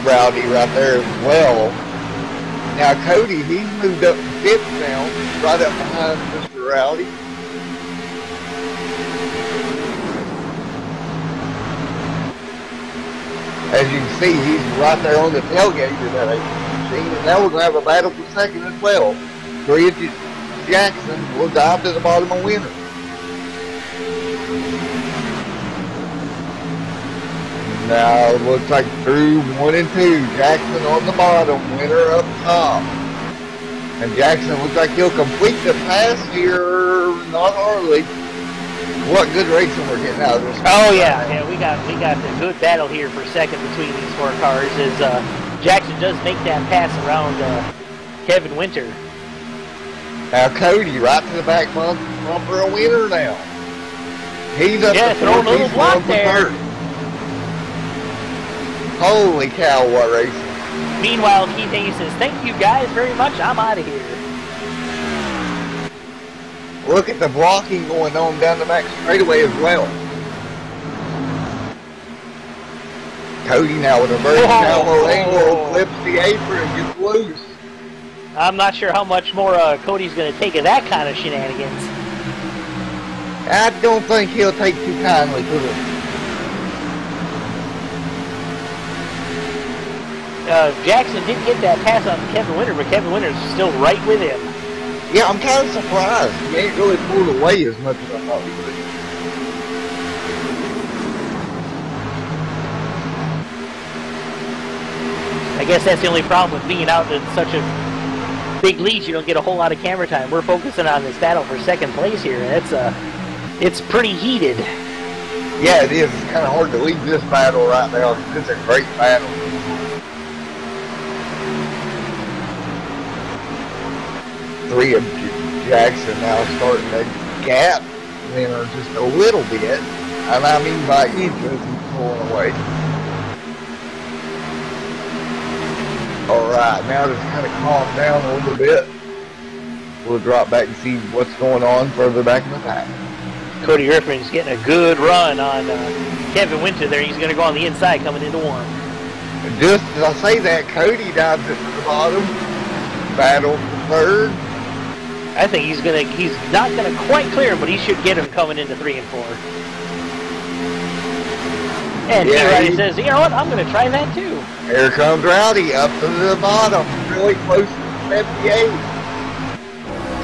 Speaker 3: Rowdy right there as well. Now Cody, he's moved up to 5th now, right up behind Mr. Rowdy. As you can see, he's right there on the tailgate of that 18 machine, and now we're going to have a battle for second as well. Bridget Jackson will dive to the bottom of Winter. Now it looks like through 1 and 2, Jackson on the bottom, Winter up top. And Jackson looks like he'll complete the pass here, not hardly. What good racing we're getting out of this.
Speaker 4: Oh yeah, we got a good battle here for second between these 4 cars as Jackson does make that pass around Kevin Winter.
Speaker 3: Now Cody right to the back bumper of Winter now. He's up to
Speaker 4: throwing a little block there.
Speaker 3: Holy cow, what racing.
Speaker 4: Meanwhile, Keith Haney says, "Thank you guys very much, I'm out of here."
Speaker 3: Look at the blocking going on down the back straightaway as well. Cody now with a very shallow angle, clips the apron and gets loose.
Speaker 4: I'm not sure how much more Cody's going to take of that kind of shenanigans.
Speaker 3: I don't think he'll take too kindly to it.
Speaker 4: Jackson did get that pass on Kevin Winter, but Kevin Winter's still right with him.
Speaker 3: Yeah, I'm kind of surprised. He ain't really pulled away as much as I thought he would.
Speaker 4: I guess that's the only problem with being out in such a big lead. You don't get a whole lot of camera time. We're focusing on this battle for second place here, and it's pretty heated.
Speaker 3: Yeah, it is. It's kind of hard to lead this battle right now. It's a great battle. 3 of Jackson now starting to gap Winner just a little bit. And I mean by inches, he's pulling away. Alright, now just kind of calm down a little bit. We'll drop back and see what's going on further back in the pack.
Speaker 4: Cody Griffin's getting a good run on Kevin Winter there. He's going to go on the inside coming into 1.
Speaker 3: Just as I say that, Cody dives at the bottom. Battle for 3rd.
Speaker 4: I think he's not gonna quite clear him, but he should get him coming into 3 and 4. And
Speaker 3: yeah,
Speaker 4: T-Rowdy says, you know what, I'm gonna try that too.
Speaker 3: Here comes Rowdy up to the bottom, really close to 78.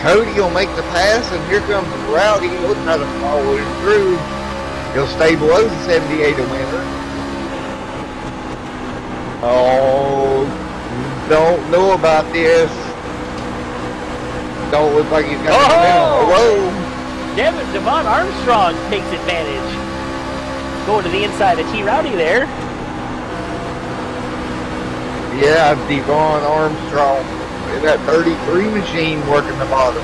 Speaker 3: Cody will make the pass, and here comes Rowdy. He'll try to follow him through. He'll stay below the 78 a winner. Oh, don't know about this. Don't look like he's got
Speaker 4: Whoa! Devon Armstrong takes advantage. Going to the inside of T-Rowdy there.
Speaker 3: Yeah, Devon Armstrong. That 33 machine working the bottom.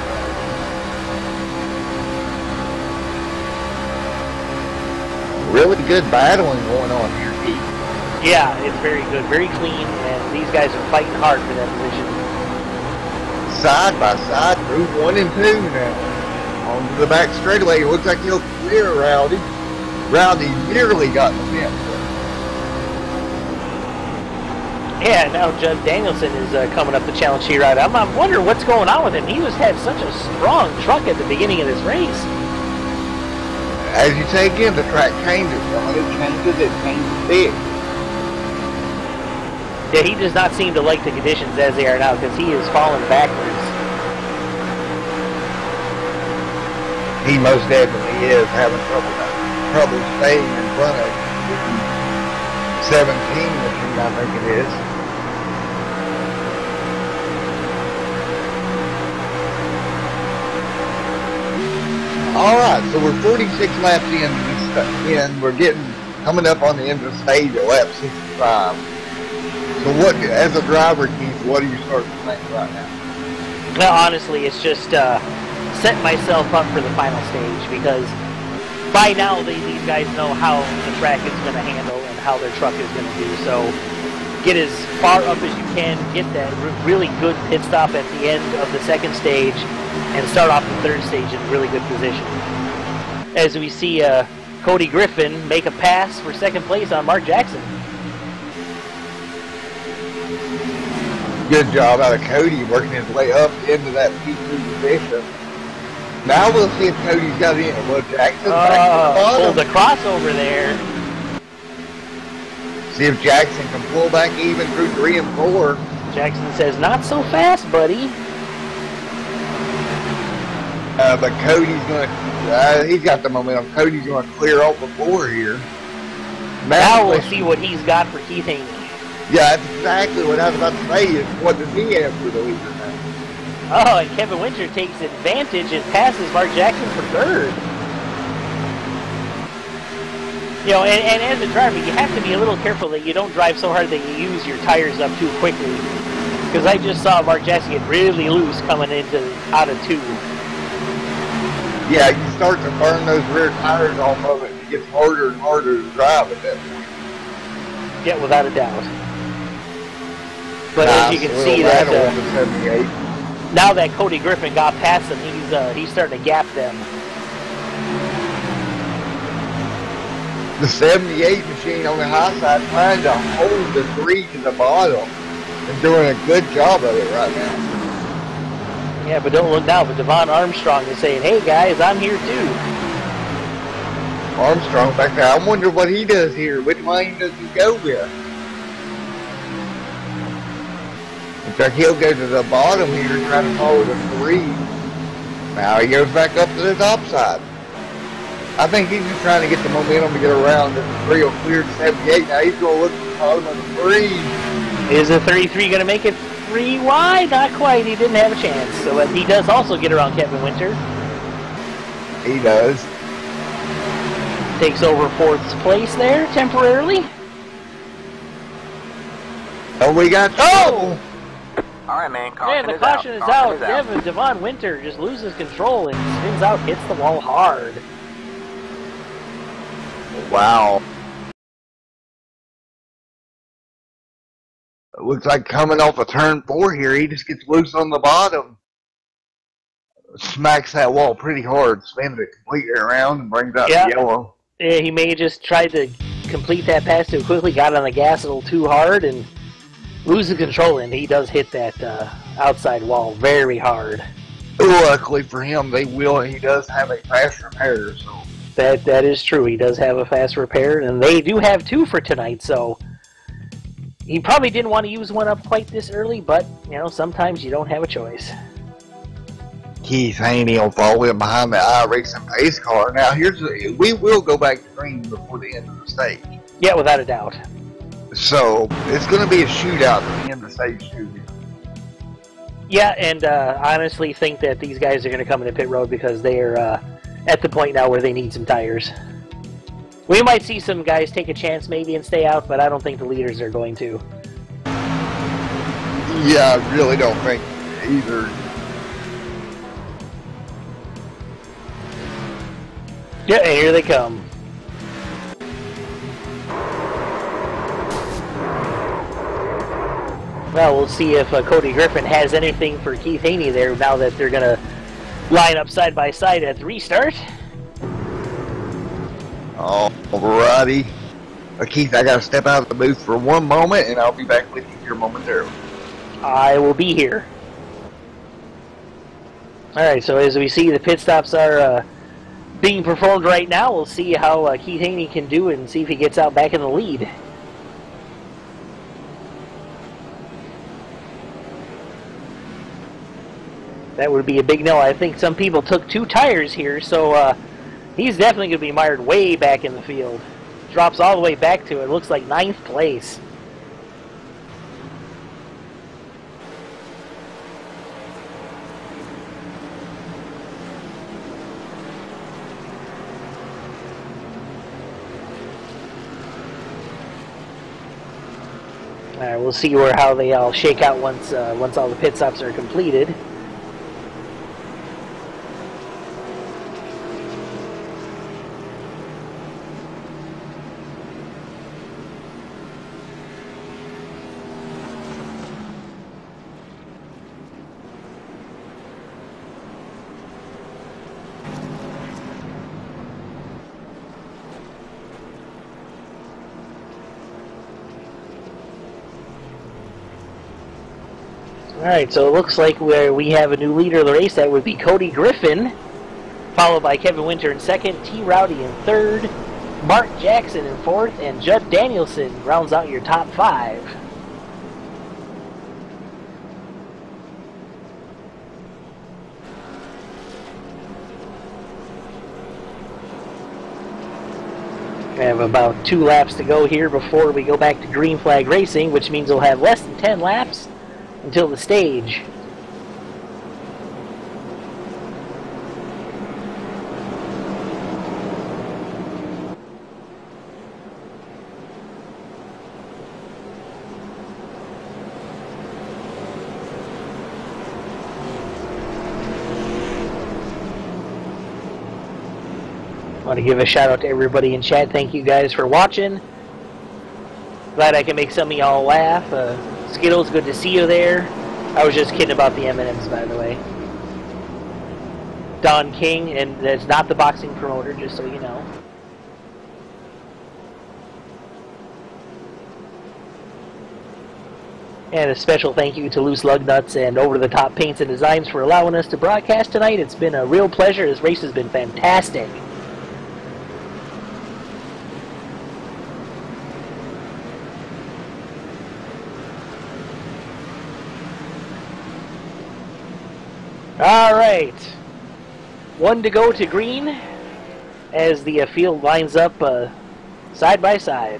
Speaker 3: Really good battling going on here, Pete.
Speaker 4: Yeah, it's very good, very clean, and these guys are fighting hard for that position.
Speaker 3: Side by side, through 1 and 2 now. On to the back straightaway. It looks like he'll clear Rowdy. Rowdy nearly got the fence.
Speaker 4: Yeah, now Judd Danielson is coming up to challenge T-Rowdy. I'm wondering what's going on with him. He had such a strong truck at the beginning of this race.
Speaker 3: As you say again, the track changes. When it changes big.
Speaker 4: Yeah, he does not seem to like the conditions as they are now because he is falling backwards.
Speaker 3: He most definitely is having trouble staying in front of 17 machine, I think it is. Alright, so we're 46 laps in. We're coming up on the end of the stage at lap 65. So what, as a driver, Keith, what are you starting to think right now?
Speaker 4: Well, honestly, it's just setting myself up for the final stage because by now these guys know how the track is going to handle and how their truck is going to do. So get as far up as you can, get that really good pit stop at the end of the 2nd stage, and start off the 3rd stage in really good position. As we see Cody Griffin make a pass for 2nd place on Mark Jackson.
Speaker 3: Good job out of Cody working his way up into that P2 position. Now we'll see if Cody's got in. Well, Jackson back to the bottom.
Speaker 4: Pulled the crossover there.
Speaker 3: See if Jackson can pull back even through 3 and 4.
Speaker 4: Jackson says, not so fast, buddy.
Speaker 3: But Cody's going to, he's got the momentum. Cody's going to clear off before here.
Speaker 4: Now we'll see what he's got for Keith Haney.
Speaker 3: Yeah, that's exactly what I was about to say is what does he have for the leader now?
Speaker 4: Oh, and Kevin Winter takes advantage and passes Mark Jackson for 3rd. You know, and as a driver, you have to be a little careful that you don't drive so hard that you use your tires up too quickly. Because I just saw Mark Jackson get really loose coming out of 2.
Speaker 3: Yeah, you start to burn those rear tires off of it, and it gets harder and harder to drive at that point.
Speaker 4: Yeah, without a doubt. But as you can see that now that Cody Griffin got past him, he's starting to gap them.
Speaker 3: The 78 machine on the high side trying to hold the 3 to the bottom and doing a good job of it right now.
Speaker 4: Yeah, but don't look now. But Devon Armstrong is saying, "Hey guys, I'm here too."
Speaker 3: Armstrong back there. I wonder what he does here. Which lane does he go with? Looks like he'll go to the bottom here and try to follow the 3. Now he goes back up to the top side. I think he's just trying to get the momentum to get around. The 3 will clear to 78. Now he's going to look at the bottom of the 3.
Speaker 4: Is the 33 going to make it 3 wide? Not quite. He didn't have a chance. So he does also get around Kevin Winter.
Speaker 3: He does.
Speaker 4: Takes over 4th place there temporarily.
Speaker 3: Oh, we got trouble.
Speaker 6: All right, man.
Speaker 4: And the caution is out. Devon Winter just loses control and spins out, hits the wall hard.
Speaker 3: Wow. It looks like coming off of turn 4 here, he just gets loose on the bottom. Smacks that wall pretty hard, spins it completely around and brings out the yellow.
Speaker 4: Yeah, he may have just tried to complete that pass too quickly, got on the gas a little too hard, and loses control, and he does hit that outside wall very hard.
Speaker 3: Luckily for him, he does have a fast repair, so.
Speaker 4: That is true. He does have a fast repair, and they do have 2 for tonight, so he probably didn't want to use one up quite this early, but, you know, sometimes you don't have a choice.
Speaker 3: Keith Haney will fall in behind the iRacing pace car. Now, we will go back to green before the end of the stage.
Speaker 4: Yeah, without a doubt. So,
Speaker 3: it's going to be a shootout at the end of stage 2.
Speaker 4: Yeah, and I honestly think that these guys are going to come into pit road because they are at the point now where they need some tires. We might see some guys take a chance maybe and stay out, but I don't think the leaders are going to.
Speaker 3: Yeah, I really don't think either.
Speaker 4: Yeah, here they come. Well, we'll see if Cody Griffin has anything for Keith Haney there now that they're going to line up side by side at the restart.
Speaker 3: Alrighty. Keith, I got to step out of the booth for one moment, and I'll be back with you here momentarily.
Speaker 4: I will be here. Alright, so as we see, the pit stops are being performed right now. We'll see how Keith Haney can do and see if he gets out back in the lead. That would be a big no. I think some people took 2 tires here, so he's definitely going to be mired way back in the field. Drops all the way back to it. Looks like 9th place. All right, we'll see how they all shake out once all the pit stops are completed. Alright, so it looks like we have a new leader of the race. That would be Cody Griffin, followed by Kevin Winter in 2nd, T. Rowdy in 3rd, Mark Jackson in 4th, and Judd Danielson rounds out your top 5. We have about 2 laps to go here before we go back to green flag racing, which means we'll have less than 10 laps until the stage. I want to give a shout out to everybody in chat. Thank you guys for watching. Glad I can make some of y'all laugh. Skittles, good to see you there. I was just kidding about the M&Ms, by the way. Don King, and that's not the boxing promoter, just so you know. And a special thank you to Loose Lugnuts and Over the Top Paints and Designs for allowing us to broadcast tonight. It's been a real pleasure. This race has been fantastic. Alright, 1 to go to green as the field lines up side by side.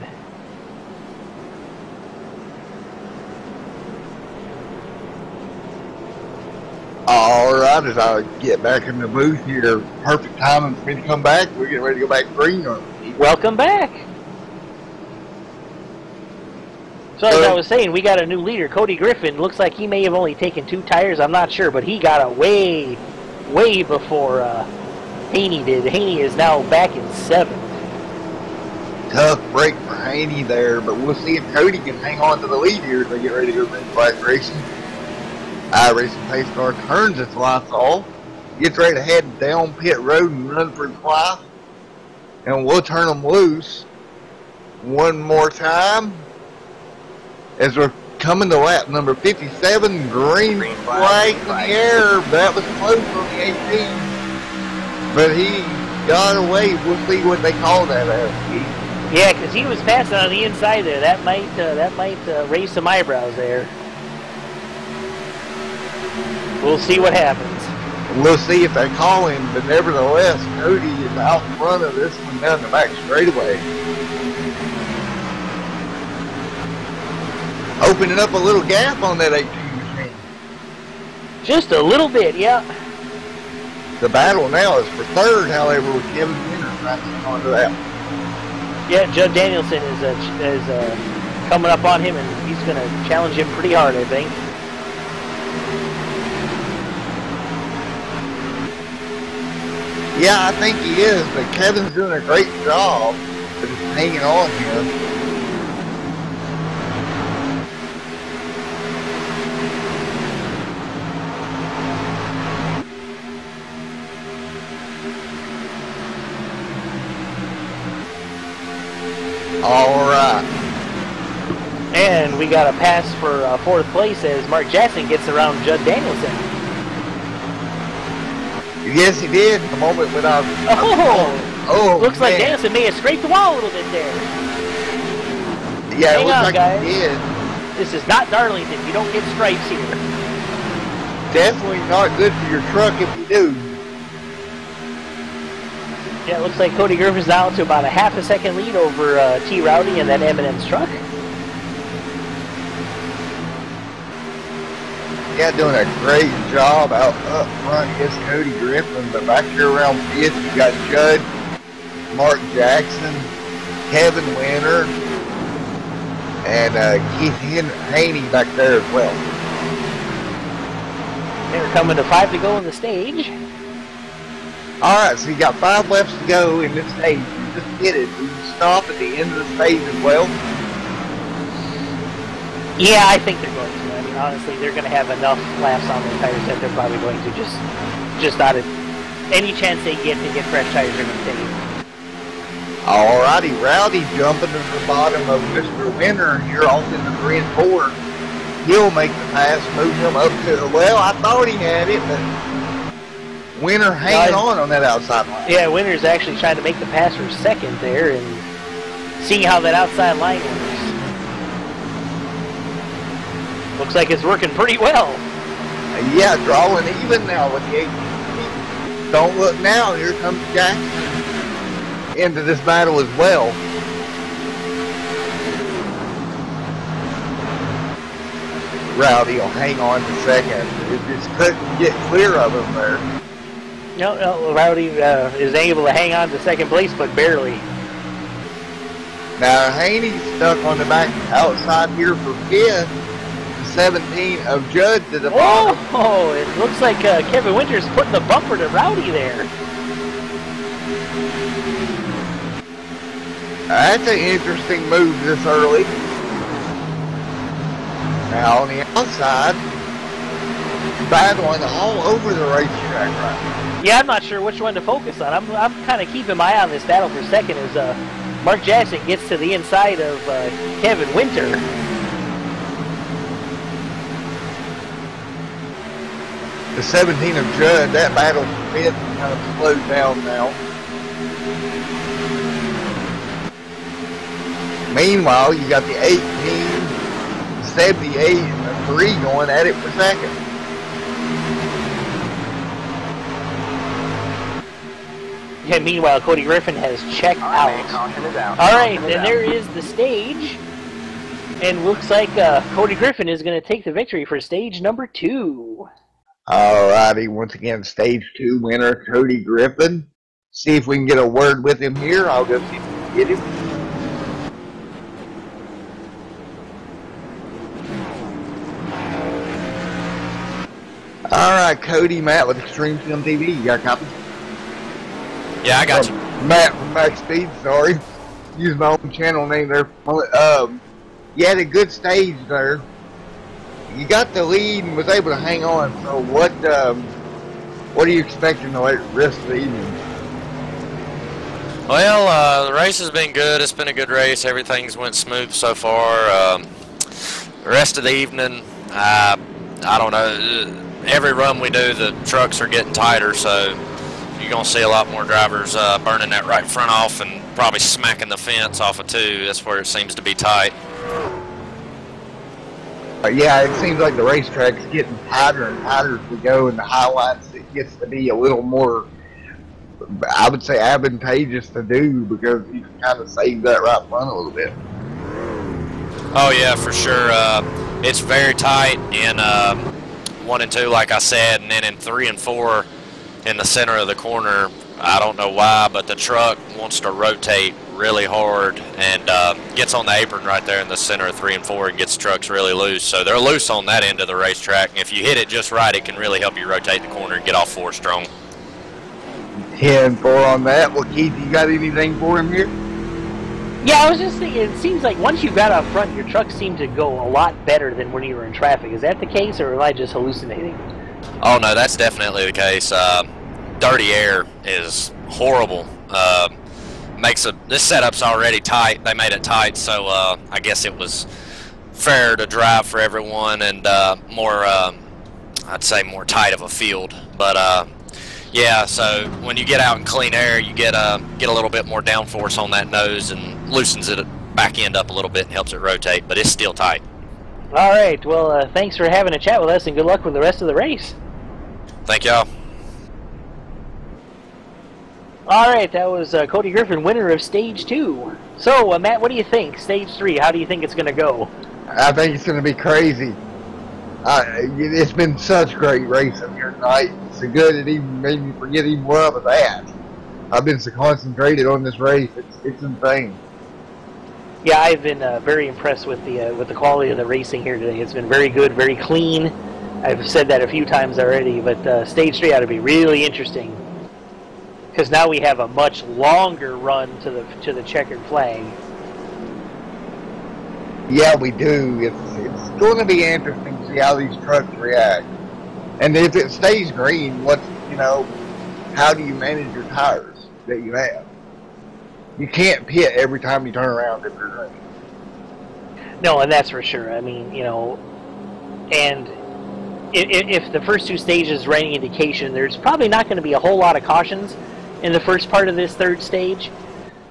Speaker 3: Alright, as I get back in the booth here, perfect timing for me to come back. We're getting ready to go back to green.
Speaker 4: Welcome back. So as I was saying, we got a new leader, Cody Griffin. Looks like he may have only taken 2 tires. I'm not sure, but he got it way before Haney did. Haney is now back in 7th.
Speaker 3: Tough break for Haney there, but we'll see if Cody can hang on to the lead here as they get ready to go red flag racing. iRacing Pace Car turns its lights off, gets ready to head down pit road and run for the life, and we'll turn them loose one more time as we're coming to lap number 57. Green flag in the air. That was close on the 18, but he got away. We'll see what they call that as.
Speaker 4: Yeah, because he was passing on the inside there. That might raise some eyebrows there. We'll see what happens.
Speaker 3: We'll see if they call him, but nevertheless, Cody is out front of this one down the back straightaway. Opening up a little gap on that 18 machine.
Speaker 4: Just a little bit, yeah.
Speaker 3: The battle now is for 3rd, however, with Kevin Winter trying to get onto that.
Speaker 4: Yeah, Judd Danielson is coming up on him, and he's going to challenge him pretty hard, I think.
Speaker 3: Yeah, I think he is, but Kevin's doing a great job of just hanging on here. All right.
Speaker 4: And we got a pass for 4th place as Mark Jackson gets around Judd Danielson.
Speaker 3: Yes, he did. The moment when I was...
Speaker 4: Looks like Danielson may have scraped the wall a little bit there.
Speaker 3: Yeah,
Speaker 4: Hang
Speaker 3: it looks
Speaker 4: on,
Speaker 3: like
Speaker 4: guys.
Speaker 3: he did.
Speaker 4: This is not Darlington. You don't get stripes here.
Speaker 3: Definitely not good for your truck if you do.
Speaker 4: Yeah, it looks like Cody Griffin's down to about a half a second lead over T. Rowdy and that M&M's truck.
Speaker 3: Yeah, doing a great job out up front against Cody Griffin, but back here around 5th, you got Judd, Mark Jackson, Kevin Winter, and Keith Haney back there as well.
Speaker 4: They're coming to 5 to go in the stage.
Speaker 3: Alright, so you got 5 laps to go in this stage. You just hit it. You can stop at the end of the stage as well.
Speaker 4: Yeah, I think they're going to. I mean, honestly, they're going to have enough laps on their tires that they're probably going to just out of any chance they get to get fresh tires, they're going to take it.
Speaker 3: Alrighty, Rowdy jumping to the bottom of Mr. Winter here off in the 3 and 4. He'll make the pass, move him up to the well. I thought he had it, but Winter hanging on that outside line.
Speaker 4: Yeah, Winter's actually trying to make the pass for 2nd there and seeing how that outside line works. Looks like it's working pretty well.
Speaker 3: Yeah, drawing even now with the 18. Don't look now, here comes Jackson into this battle as well. Rowdy will hang on to 2nd. It just couldn't get clear of him there.
Speaker 4: No, Rowdy is able to hang on to 2nd place, but barely.
Speaker 3: Now, Haney's stuck on the back outside here for 5th. 17 of Judd to the bottom.
Speaker 4: Oh, it looks like Kevin Winter's putting the bumper to Rowdy there.
Speaker 3: That's an interesting move this early. Now on the outside, battling all over the racetrack right now.
Speaker 4: Yeah, I'm not sure which one to focus on. I'm kind of keeping my eye on this battle for 2nd as Mark Jackson gets to the inside of Kevin Winter.
Speaker 3: The 17 of Judd, that battle for 5th kind of slowed down now. Meanwhile, you got the 18, 78, and the 3 going at it for 2nd.
Speaker 4: Yeah, meanwhile, Cody Griffin has checked out. Alright, and there is the stage. And looks like Cody Griffin is going to take the victory for stage number 2.
Speaker 3: Alrighty, once again, stage 2 winner, Cody Griffin. See if we can get a word with him here. I'll go see if we can get him. Alright, Cody, Matt with Extreme Film TV. You got a copy?
Speaker 6: Yeah, I got you.
Speaker 3: Matt from Max Speed, sorry. Use my own channel name there. You had a good stage there. You got the lead and was able to hang on. So what are you expecting the rest of the evening?
Speaker 6: Well, the race has been good. It's been a good race. Everything's went smooth so far. The rest of the evening, I don't know. Every run we do, the trucks are getting tighter, so you're going to see a lot more drivers burning that right front off and probably smacking the fence off of 2. That's where it seems to be tight.
Speaker 3: Yeah, it seems like the racetrack's getting tighter and tighter as we go, and the highlights, it gets to be a little more, I would say, advantageous to do because you can kind of save that right front a little bit.
Speaker 6: Oh, yeah, for sure. It's very tight in 1 and 2, like I said, and then in 3 and 4 in the center of the corner. I don't know why, but the truck wants to rotate really hard and gets on the apron right there in the center of 3 and 4 and gets trucks really loose. So they're loose on that end of the racetrack. And if you hit it just right, it can really help you rotate the corner and get off 4 strong.
Speaker 3: 10-4 on that. Well, Keith, you got anything for him here?
Speaker 4: Yeah, I was just thinking, it seems like once you got out front, your trucks seem to go a lot better than when you were in traffic. Is that the case, or am I just hallucinating?
Speaker 6: Oh, no, that's definitely the case. Dirty air is horrible. This setup's already tight. They made it tight, so I guess it was fair to drive for everyone and more, I'd say, more tight of a field. But yeah, so when you get out in clean air, you get a little bit more downforce on that nose and loosens it back end up a little bit and helps it rotate, but it's still tight.
Speaker 4: All right, well, thanks for having a chat with us, and good luck with the rest of the race.
Speaker 6: Thank y'all.
Speaker 4: All right, that was Cody Griffin, winner of Stage 2. So, Matt, what do you think? Stage 3, how do you think it's going to go?
Speaker 3: I think it's going to be crazy. It's been such great racing here tonight. It's so good it even made me forget even where I was at. I've been so concentrated on this race. It's insane.
Speaker 4: Yeah, I've been very impressed with the quality of the racing here today. It's been very good, very clean. I've said that a few times already, but Stage 3 ought to be really interesting because now we have a much longer run to the checkered flag.
Speaker 3: Yeah, we do. It's going to be interesting to see how these trucks react. And if it stays green, how do you manage your tires that you have? You can't pit every time you turn around if you're green.
Speaker 4: No, and that's for sure. I mean, and if the first 2 stages are any indication, there's probably not going to be a whole lot of cautions in the first part of this 3rd stage.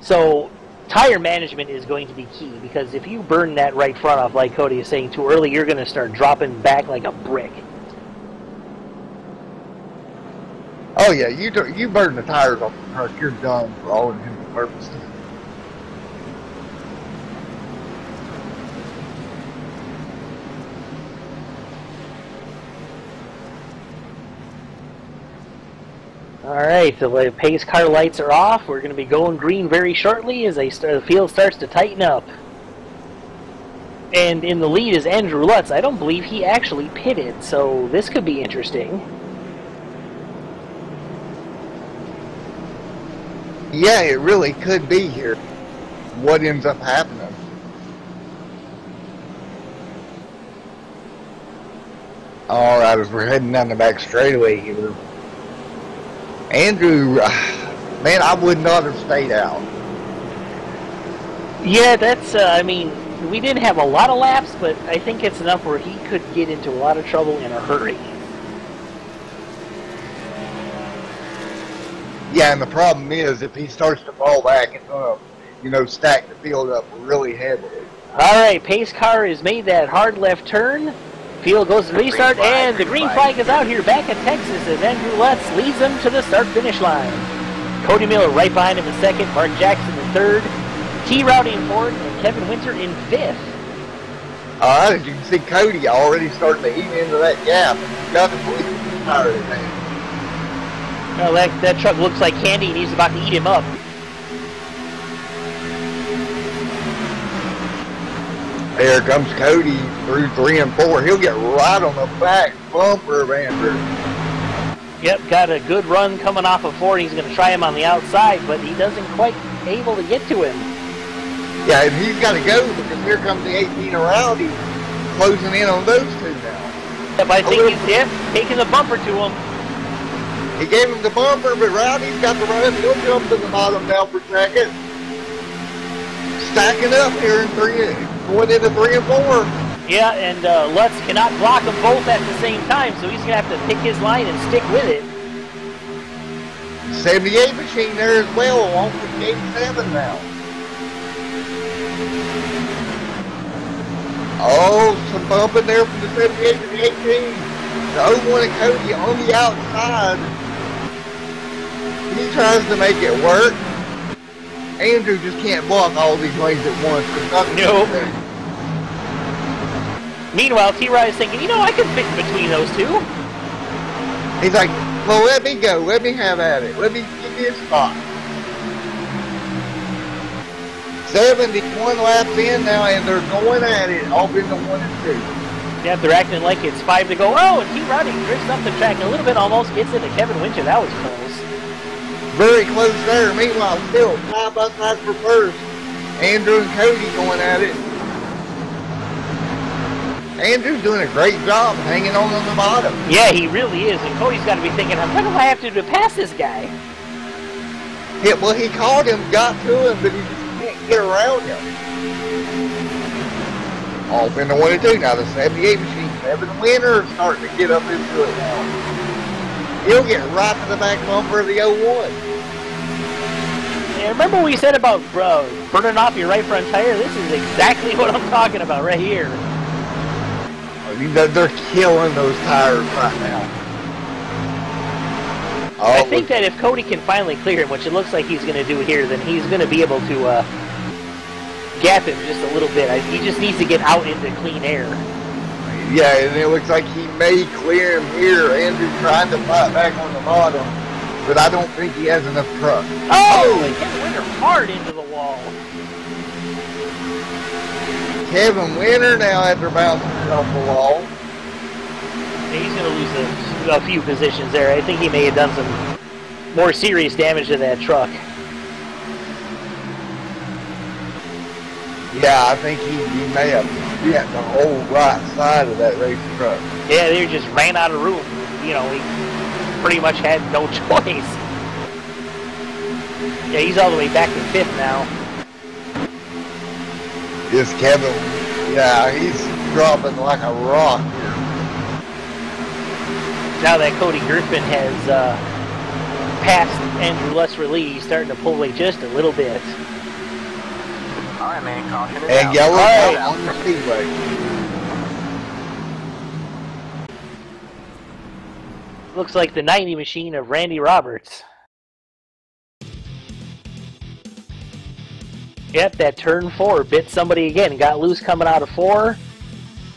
Speaker 4: So tire management is going to be key, because if you burn that right front off, like Cody is saying, too early, you're going to start dropping back like a brick.
Speaker 3: Oh yeah, you burn the tires off the truck, you're done for all intents and purposes.
Speaker 4: Alright, the pace car lights are off. We're going to be going green very shortly as the field starts to tighten up. And in the lead is Andrew Lutz. I don't believe he actually pitted, so this could be interesting.
Speaker 3: Yeah, it really could be here. What ends up happening? Alright, as we're heading down the back straightaway here. Andrew, man, I would not have stayed out.
Speaker 4: Yeah, that's, I mean, we didn't have a lot of laps, but I think it's enough where he could get into a lot of trouble in a hurry.
Speaker 3: Yeah, and the problem is, if he starts to fall back, it's going to, stack the field up really heavily.
Speaker 4: Alright, pace car has made that hard left turn. Field goes to restart, and the green flag is out here back at Texas as Andrew Lutz leads them to the start-finish line. Cody Miller right behind him in 2nd, Mark Jackson in 3rd, T. Rowdy in 4th, and Kevin Winter in 5th.
Speaker 3: Alright, as you can see, Cody already starting to eat into that gap. Got to believe he's tired of that.
Speaker 4: Well, that truck looks like candy, and he's about to eat him up.
Speaker 3: There comes Cody through 3 and 4. He'll get right on the back bumper of Andrew.
Speaker 4: Yep, got a good run coming off of 4. He's going to try him on the outside, but he doesn't quite able to get to him.
Speaker 3: Yeah, and he's got to go because here comes the 18 around. He's closing in on those two now.
Speaker 4: Yep, I think he's taking the bumper to him.
Speaker 3: He gave him the bumper, but Rowdy's got the run. He'll jump to the bottom now for second. Stacking up here in 3, going into 3 and 4.
Speaker 4: Yeah, and Lutz cannot block them both at the same time, so he's going to have to pick his line and stick with it.
Speaker 3: 78 machine there as well, along with 87 now. Oh, some bumping there from the 78 to the 18. The 01 and Cody on the outside. He tries to make it work. Andrew just can't block all these lanes at once.
Speaker 4: Nope. Meanwhile, T-Rod is thinking, you know, I could fit in between those two.
Speaker 3: He's like, well, let me go. Let me have at it. Let me give me a spot. 71 laps in now, and they're going at it, off into 1 and 2.
Speaker 4: Yeah, they're acting like it's 5 to go. Oh, and T-Rod drifts up the track a little bit, almost gets into Kevin Winter. That was close.
Speaker 3: Very close there. Meanwhile, still side by side for first. Andrew and Cody going at it. Andrew's doing a great job hanging on the bottom.
Speaker 4: Yeah, he really is. And Cody's got to be thinking, what do I have to do to pass this guy?
Speaker 3: Yeah, well, he caught him, got to him, but he just can't get around him. Off into 1 and 2 now. The 78 machine, Kevin Winter, starting to get up into it now. He'll get right to the back bumper of the 01.
Speaker 4: Yeah, remember what we said about burning off your right front tire? This is exactly what I'm talking about right here.
Speaker 3: I mean, they're killing those tires right now. Oh,
Speaker 4: I think that if Cody can finally clear him, which it looks like he's going to do here, then he's going to be able to gap him just a little bit. He just needs to get out into clean air.
Speaker 3: Yeah, and it looks like he may clear him here. Andrew trying to fight back on the bottom, but I don't think he has enough truck.
Speaker 4: Oh! And Kevin Winter hard into the wall.
Speaker 3: Kevin Winter now after bouncing off the wall.
Speaker 4: He's going to lose a few positions there. I think he may have done some more serious damage to that truck.
Speaker 3: Yeah, I think he may have bent the whole right side of that race truck.
Speaker 4: Yeah, they just ran out of room. You know, he pretty much had no choice. Yeah, he's all the way back to 5th now.
Speaker 3: This Kevin, yeah, he's dropping like a rock here.
Speaker 4: Now that Cody Griffin has passed Andrew Lutz Release, he's starting to pull away just a little bit.
Speaker 7: Alright, man, caution it
Speaker 3: And
Speaker 7: out.
Speaker 3: yellow
Speaker 4: Right.
Speaker 3: on the speedway.
Speaker 4: Looks like the 90 machine of Randy Roberts. Yep, that turn 4 bit somebody again. Got loose coming out of 4.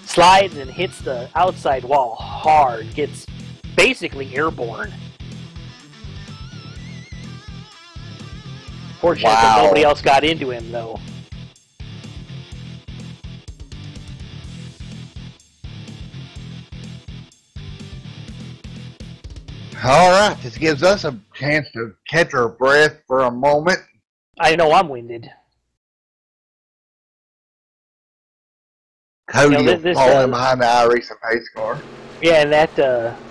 Speaker 4: Slides and hits the outside wall hard. Gets basically airborne. Fortunate that nobody else got into him, though.
Speaker 3: All right, this gives us a chance to catch our breath for a moment.
Speaker 4: I know I'm winded.
Speaker 3: Cody
Speaker 4: You know,
Speaker 3: falling behind the iRacing pace car.
Speaker 4: Yeah, and that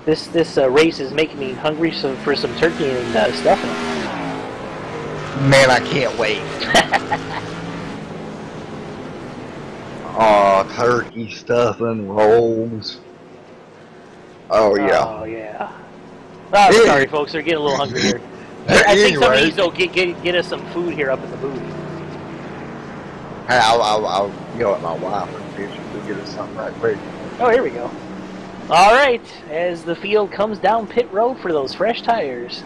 Speaker 4: this race is making me hungry for some turkey and stuffing.
Speaker 3: Man, I can't wait. Oh, turkey stuffing rolls. Oh yeah.
Speaker 4: Oh yeah. Oh, sorry, folks. They're getting a little hungry here. I think some of these will get us some food here up in the booth.
Speaker 3: Hey, I'll yell at my wife and see if she can get us something right quick.
Speaker 4: Oh, here we go. All right, as the field comes down pit road for those fresh tires.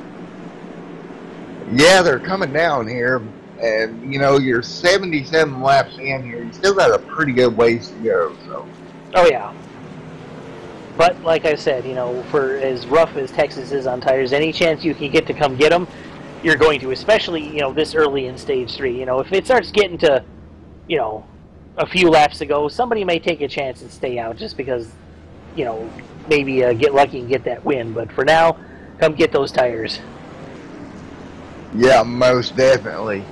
Speaker 3: Yeah, they're coming down here, and you know you're 77 laps in here. You still got a pretty good ways to go. So.
Speaker 4: Oh yeah. But like I said, you know, for as rough as Texas is on tires, any chance you can get to come get them, you're going to. Especially, you know, this early in stage 3. You know, if it starts getting to, you know, a few laps ago, somebody may take a chance and stay out just because, you know, maybe get lucky and get that win. But for now, come get those tires.
Speaker 3: Yeah, most definitely.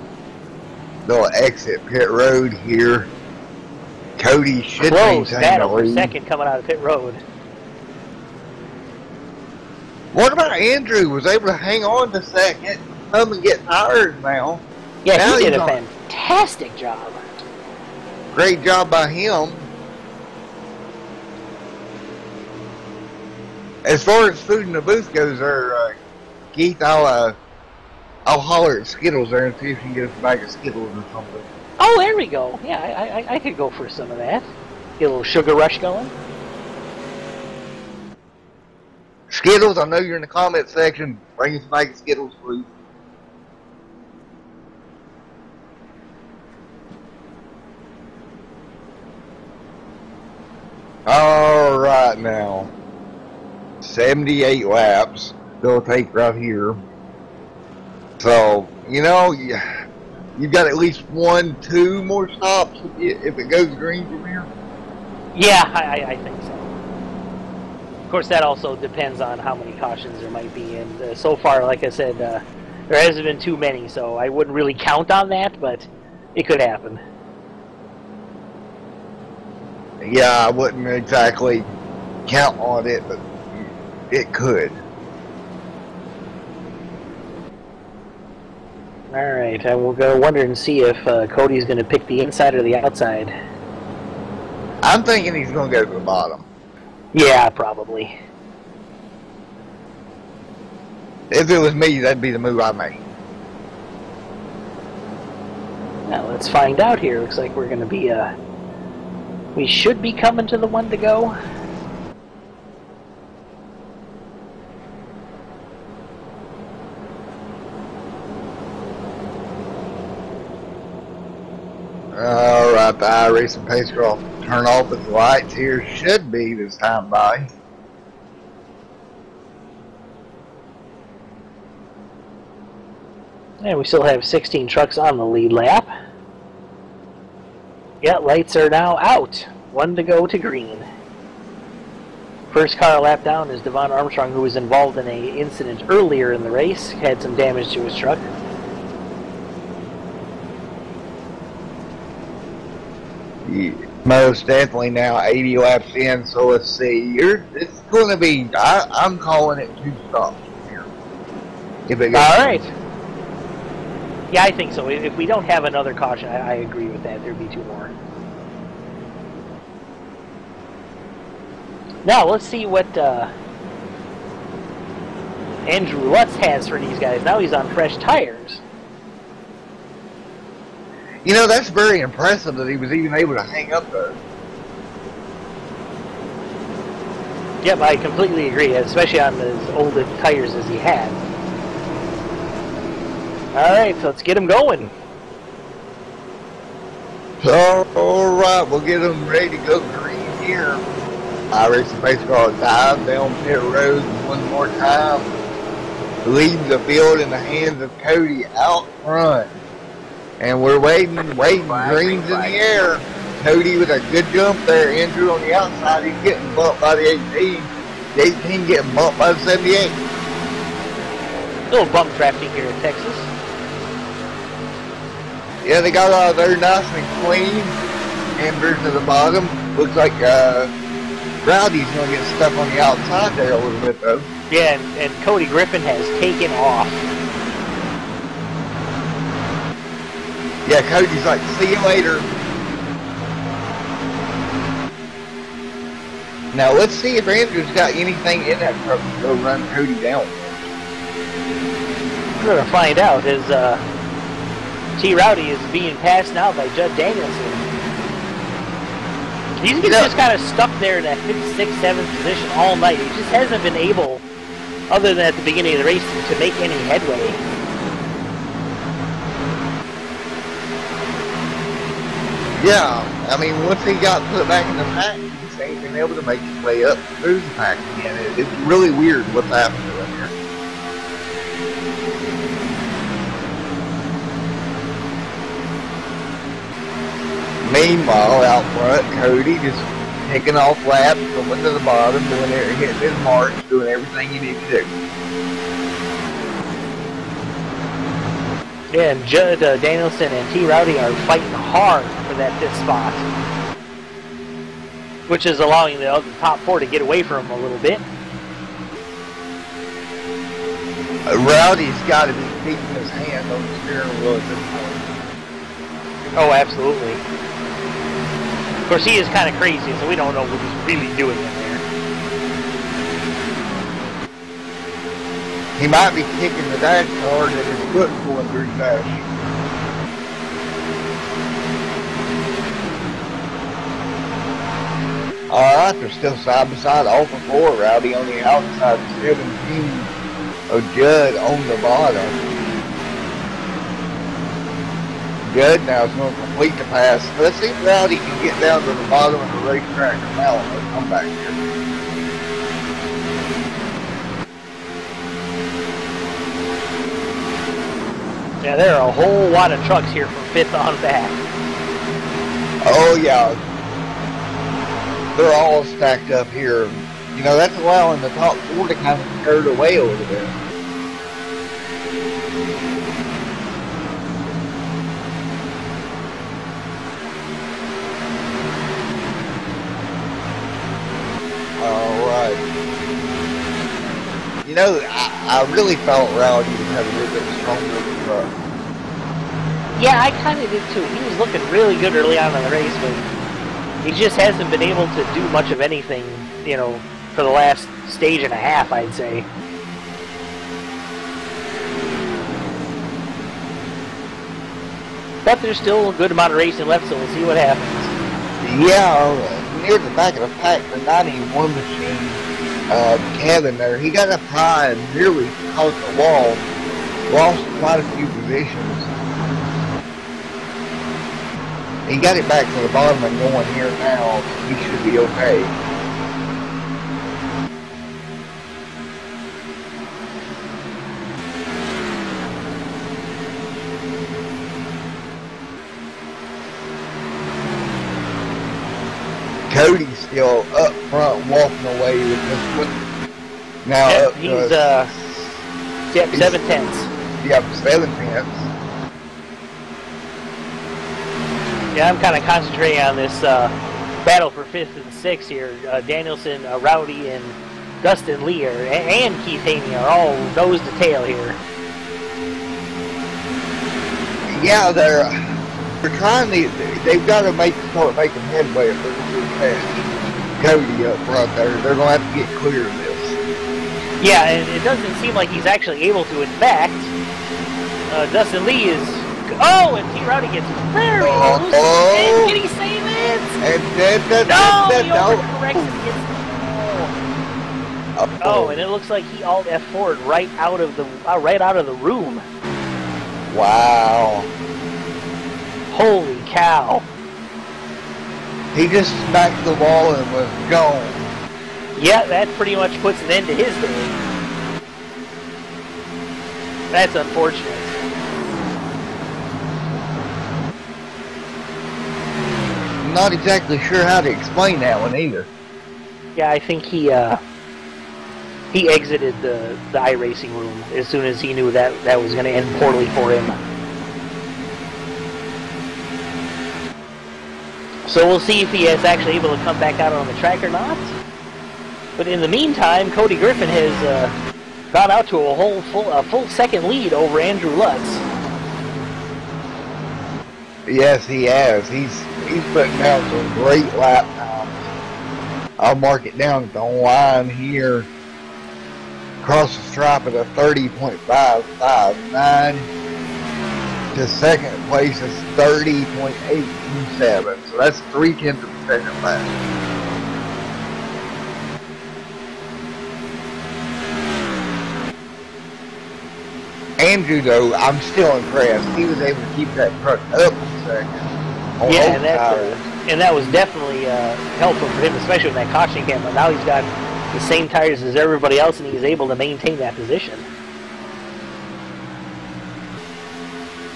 Speaker 3: They'll exit pit road here. Cody should
Speaker 4: Close
Speaker 3: maintain
Speaker 4: battle
Speaker 3: the
Speaker 4: for
Speaker 3: lead.
Speaker 4: second coming out of pit road.
Speaker 3: What about Andrew? Was able to hang on to second, come and get tires now.
Speaker 4: Yeah,
Speaker 3: Now
Speaker 4: he did
Speaker 3: he's
Speaker 4: a
Speaker 3: on.
Speaker 4: fantastic job.
Speaker 3: Great job by him. As far as food in the booth goes, there, Keith, I'll holler at Skittles there and see if you can get us a bag of Skittles or something.
Speaker 4: Oh, there we go. Yeah, I could go for some of that. Get a little sugar rush going.
Speaker 3: Skittles, I know you're in the comment section. Bring us a bag of Skittles, please. Alright now. 78 laps. Still take right here. So, you know, you've got at least 1-2 more stops if it goes green from here.
Speaker 4: Yeah, I think so. Of course, that also depends on how many cautions there might be. And so far, like I said, there hasn't been too many, so I wouldn't really count on that, but it could happen.
Speaker 3: Yeah, I wouldn't exactly count on it, but it could.
Speaker 4: Alright, I will go wonder and see if Cody's going to pick the inside or the outside.
Speaker 3: I'm thinking he's going to go to the bottom.
Speaker 4: Yeah, probably.
Speaker 3: If it was me, that'd be the move I made.
Speaker 4: Now, let's find out here. Looks like we're going to be, we should be coming to the one to go.
Speaker 3: Alright, the iRacing pace car will turn off its lights here. Should be this time by.
Speaker 4: And we still have 16 trucks on the lead lap. Yeah, lights are now out. One to go to green. First car lap down is Devon Armstrong, who was involved in an incident earlier in the race. Had some damage to his truck.
Speaker 3: Yeah, most definitely now 80 laps in, so let's see. It's going to be, I'm calling it 2 stops from here. If it goes
Speaker 4: Alright. Yeah, I think so. If we don't have another caution, I agree with that. There'd be 2 more. Now, let's see what Andrew Lutz has for these guys. Now he's on fresh tires.
Speaker 3: You know, that's very impressive that he was even able to hang up those.
Speaker 4: Yep, I completely agree, especially on as old tires as he had. Alright, so let's get him going.
Speaker 3: Alright, we'll get him ready to go green here. iRacing pace car dive down pit road one more time. Leave the field in the hands of Cody out front. And we're waiting, green's in the air. Cody with a good jump there. Andrew on the outside, he's getting bumped by the 18. The 18 getting bumped by the 78.
Speaker 4: Little bump drafting here in Texas.
Speaker 3: Yeah, they got out of there nice and clean. Andrew's to the bottom. Looks like Rowdy's going to get stuck on the outside there a little bit, though.
Speaker 4: Yeah, and Cody Griffin has taken off.
Speaker 3: Yeah, Cody's like, see you later. Now, let's see if Andrew's got anything in that truck to go run Cody down.
Speaker 4: We're going to find out as T. Rowdy is being passed now by Judd Danielson. He's just kind of stuck there in that 5th, 6th, 7th position all night. He just hasn't been able, other than at the beginning of the race, to make any headway.
Speaker 3: Yeah, I mean, once he got put back in the pack, he just ain't been able to make his way up through the pack again. It's really weird what's happening to him here. Meanwhile, out front, Cody just taking off laps, going to the bottom, doing it, hitting his marks, doing everything you need to do.
Speaker 4: Yeah, and Judd Danielson and T. Rowdy are fighting hard for that 5th spot, which is allowing the other top 4 to get away from him a little bit.
Speaker 3: Rowdy's got to be keeping his hand on the steering wheel at this point.
Speaker 4: Oh, absolutely. Of course, he is kind of crazy, so we don't know what he's really doing in there.
Speaker 3: He might be kicking the dash hard and his foot going through the dash. Alright, they're still side by side, all for 4. Rowdy on the outside, 17. Oh, Judd on the bottom. Judd now is going to complete the pass. Let's see if Rowdy can get down to the bottom of the racetrack or now on the comeback here.
Speaker 4: Yeah, there are a whole lot of trucks here from 5th on back.
Speaker 3: Oh, yeah. They're all stacked up here. You know, that's allowing the top 4 to kind of skirt away a little bit. Alright. You know, I really felt Rowdy had a little bit stronger truck.
Speaker 4: Yeah, I kind of did too. He was looking really good early on in the race, but he just hasn't been able to do much of anything, you know, for the last stage and a half, I'd say. But there's still a good amount of racing left, so we'll see what happens.
Speaker 3: Yeah, near the back of the pack, the 91 machine, Kevin there, he got up high and nearly caught the wall, lost quite a few positions. He got it back to the bottom and going here now, he should be okay. Cody's still up front walking away with this one. Now
Speaker 4: Yep,
Speaker 3: up
Speaker 4: he's, yep, 7/10.
Speaker 3: Yep, 7/10.
Speaker 4: Yeah, I'm kind of concentrating on this battle for 5th and 6th here. Danielson, Rowdy, and Dustin Lee and Keith Haney are all nose to tail here.
Speaker 3: Yeah, they're trying to. They've got to start making headway if they're going to pass Cody up front there. They're going to have to get clear of this.
Speaker 4: Yeah, and it doesn't seem like he's actually able to. In fact, Dustin Lee is. Oh, and T. Rowdy gets very loose. And can he save it?
Speaker 3: And then
Speaker 4: he overcorrects and gets. Oh, and it looks like he alt F4'd right out of the room.
Speaker 3: Wow.
Speaker 4: Holy cow.
Speaker 3: He just smacked the wall and was gone.
Speaker 4: Yeah, that pretty much puts an end to his day. That's unfortunate.
Speaker 3: I'm not exactly sure how to explain that one either.
Speaker 4: Yeah, I think he exited the iRacing room as soon as he knew that was going to end poorly for him. So we'll see if he is actually able to come back out on the track or not. But in the meantime, Cody Griffin has gone out to a full second lead over Andrew Lutz.
Speaker 3: Yes, he has. He's putting down some great lap times. I'll mark it down at the line here. Across the stripe at a 30.559. To second place is 30.827. So that's 0.3 of a second fast. Andrew, though, I'm still impressed. He was able to keep that truck up a second.
Speaker 4: Yeah, and that was definitely helpful for him, especially with that caution cam. But now he's got the same tires as everybody else, and he's able to maintain that position.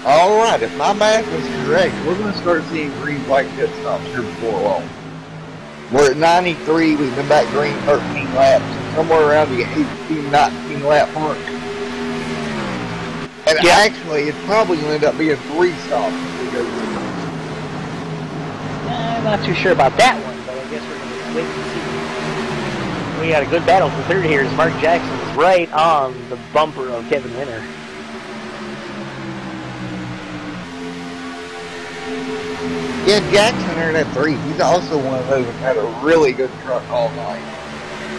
Speaker 3: Alright, if my math is correct, we're going to start seeing green flag pit stops here before long. We're at 93, we've been back green 13 laps, somewhere around the 18, 19 lap mark. And actually, it's probably going to end up being 3 stops if we go through.
Speaker 4: I'm not too sure about that one, but I guess we're going to wait and see. We got a good battle for third here as Mark Jackson's right on the bumper of Kevin Winter.
Speaker 3: Yeah, Jackson earned at 3. He's also one of those that had a really good truck all night.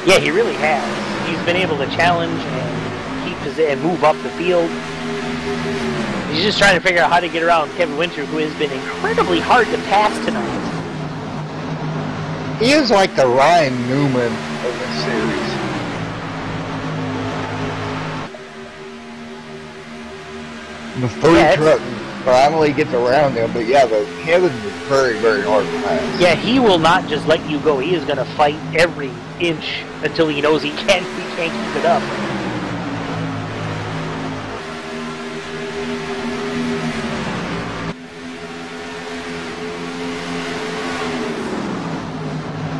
Speaker 4: Yeah, he really has. He's been able to challenge and keep his and move up the field. He's just trying to figure out how to get around Kevin Winter, who has been incredibly hard to pass tonight.
Speaker 3: He is like the Ryan Newman of this series. The food truck finally gets around him, but yeah, the Kevin is very, very hard to pass.
Speaker 4: Yeah, he will not just let you go. He is going to fight every inch until he knows he can't keep it up.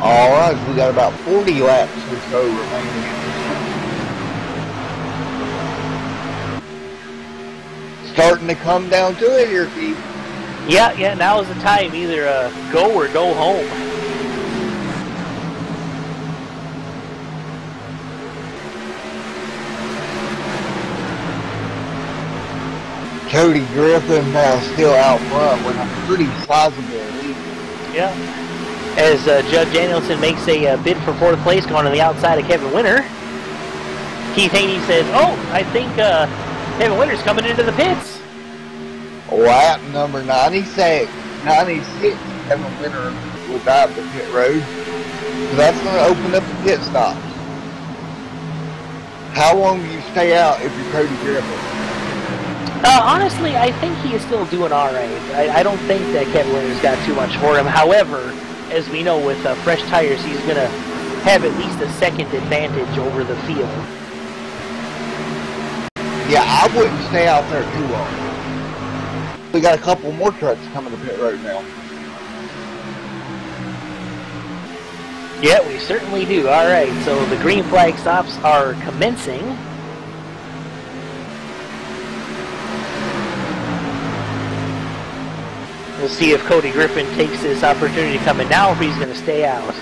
Speaker 3: Alright, we got about 40 laps or so remaining. Starting to come down to it here, Keith.
Speaker 4: Yeah, now is the time. Either go or go home.
Speaker 3: Cody Griffin now still out front with a pretty sizable lead.
Speaker 4: Yeah. As Judd Danielson makes a bid for 4th place going on the outside of Kevin Winter. Keith Haney says, oh, I think Kevin Winter's coming into the pits.
Speaker 3: Lap number 96, Kevin Winter will dive the pit road. So that's going to open up the pit stops. How long do you stay out if you're Cody Griffin?
Speaker 4: Honestly, I think he is still doing all right. I don't think that Kevin Winter's got too much for him. However, as we know, with fresh tires, he's going to have at least a second advantage over the field.
Speaker 3: Yeah, I wouldn't stay out there too long. We got a couple more trucks coming to pit road now.
Speaker 4: Yeah, we certainly do. All right, so the green flag stops are commencing. We'll see if Cody Griffin takes this opportunity to come in now, or if he's going to stay out.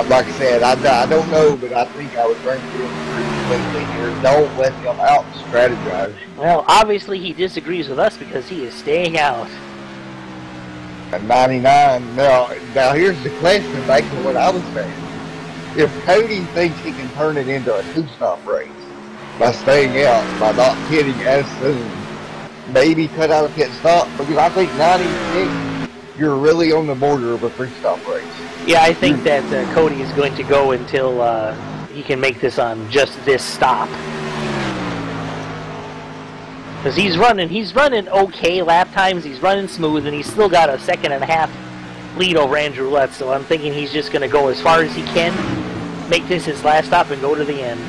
Speaker 3: Like I said, I don't know, but I think I would bring him pretty quickly here. Don't let him out and strategize.
Speaker 4: Well, obviously he disagrees with us because he is staying out.
Speaker 3: At 99. Now here's the question back to what I was saying. If Cody thinks he can turn it into a 2-stop race by staying out, by not pitting as soon, maybe cut out a pit stop, because I think 96, you're really on the border of a 3-stop race.
Speaker 4: Yeah, I think that Cody is going to go until he can make this on just this stop. Because he's running okay lap times, he's running smooth, and he's still got a 1.5 seconds lead over Andrew Lutz, so I'm thinking he's just going to go as far as he can, make this his last stop, and go to the end.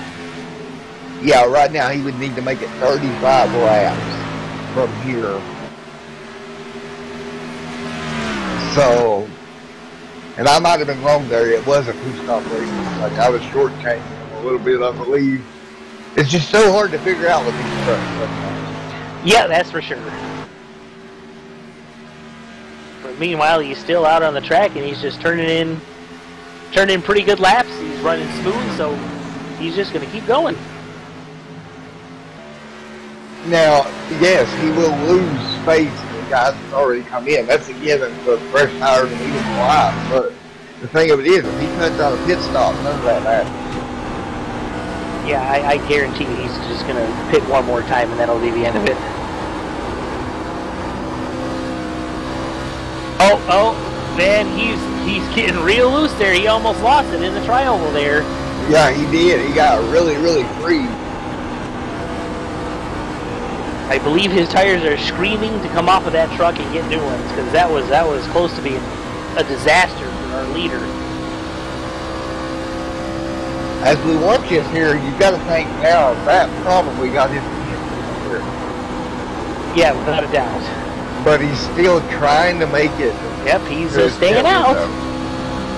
Speaker 3: Yeah, right now he would need to make it 35 laps from here. So, and I might have been wrong there, it was a 2-stop race. Like, I was shortchanging him a little bit, I believe. It's just so hard to figure out with these trucks.
Speaker 4: Yeah, that's for sure. But meanwhile, he's still out on the track, and he's just turning in pretty good laps. He's running smooth, so he's just going to keep going.
Speaker 3: Now, yes, he will lose space to the guys that already come in. That's a given for fresh tires and even alive. But the thing of it is, if he cuts out a pit stop, none of that matters.
Speaker 4: Yeah, I guarantee you he's just going to pit one more time, and that'll be the end of it. Oh, man, he's getting real loose there. He almost lost it in the tri-oval there.
Speaker 3: Yeah, he did. He got really, really free.
Speaker 4: I believe his tires are screaming to come off of that truck and get new ones, because that was close to being a disaster for our leader.
Speaker 3: As we watch this here, you've got to think now that probably got his here.
Speaker 4: Yeah, without a doubt.
Speaker 3: But he's still trying to make it.
Speaker 4: Yep, he's staying out.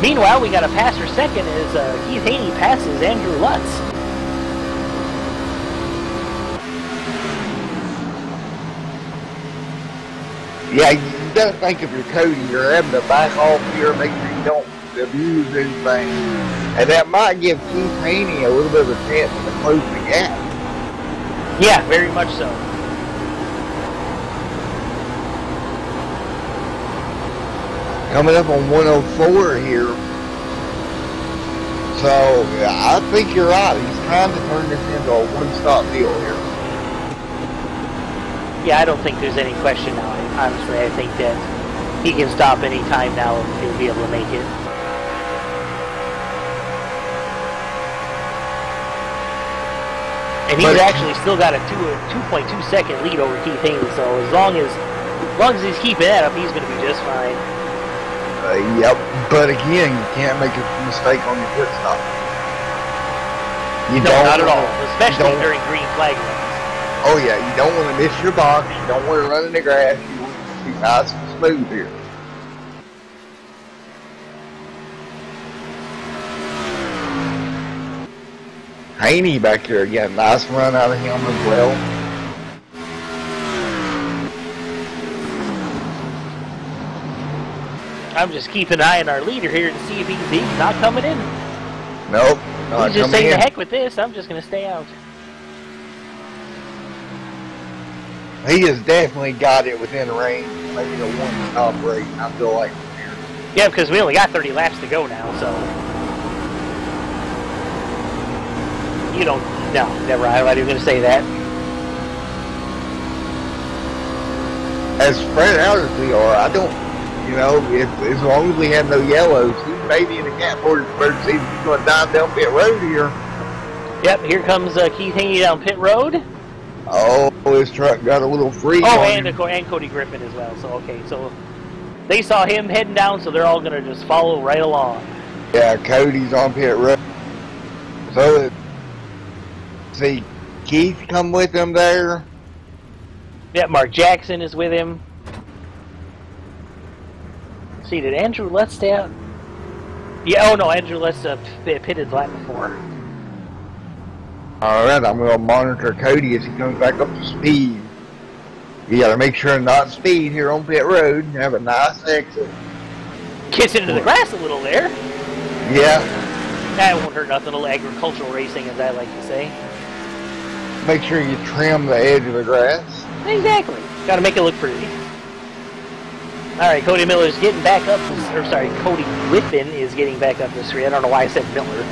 Speaker 4: Meanwhile, we got a pass for second as Keith Haney passes Andrew Lutz.
Speaker 3: Yeah, you gotta think if you're Cody, you're having to back off here, make sure you don't abuse anything. And that might give Keith Haney a little bit of a chance to close the gap.
Speaker 4: Yeah, very much so.
Speaker 3: Coming up on 104 here. So, yeah, I think you're right. He's trying to turn this into a one-stop deal here.
Speaker 4: Yeah, I don't think there's any question now. Honestly, I think that he can stop any time now and he'll be able to make it. And he's actually still got a 2.2 second lead over Keith Haney, so as long as he's keeping that up, he's going to be just fine.
Speaker 3: Yep, but again, you can't make a mistake on your pit stop.
Speaker 4: No, not at all, especially during green flag runs.
Speaker 3: Oh yeah, you don't want to miss your box, you don't want to run in the grass, you want to be nice and smooth here. Haney back here again, nice run out of him as well.
Speaker 4: I'm just keeping an eye on our leader here to see if he's not coming in.
Speaker 3: Nope.
Speaker 4: He's just saying, the heck with this, I'm just going to stay out.
Speaker 3: He has definitely got it within range, maybe a one-stop rate, I feel like.
Speaker 4: Yeah, because we only got 30 laps to go now, so... You don't... No, never. I'm not even going to say that.
Speaker 3: As spread out as we are, I don't... You know, as long as we have no yellows, he may be in the gap for his first season. He's going to dive down pit road here.
Speaker 4: Yep, here comes Keith Haney down pit road.
Speaker 3: Oh, his truck got a little free.
Speaker 4: Oh, and Cody Griffin as well. So, okay, so they saw him heading down, so they're all going to just follow right along.
Speaker 3: Yeah, Cody's on pit road. So, see, Keith come with him there.
Speaker 4: Yeah, Mark Jackson is with him. See, did Andrew Lutz stay out? Yeah, oh no, Andrew Lutz pitted the lap before.
Speaker 3: Alright, I'm going to monitor Cody as he comes back up to speed. You got to make sure not speed here on pit road and have a nice exit.
Speaker 4: Gets into the grass a little there.
Speaker 3: Yeah.
Speaker 4: That won't hurt nothing, a little agricultural racing, as I like to say.
Speaker 3: Make sure you trim the edge of the grass.
Speaker 4: Exactly. Got to make it look pretty. Alright, Cody Miller's getting back up, or sorry, Cody Griffin is getting back up the street. I don't know why I said Miller.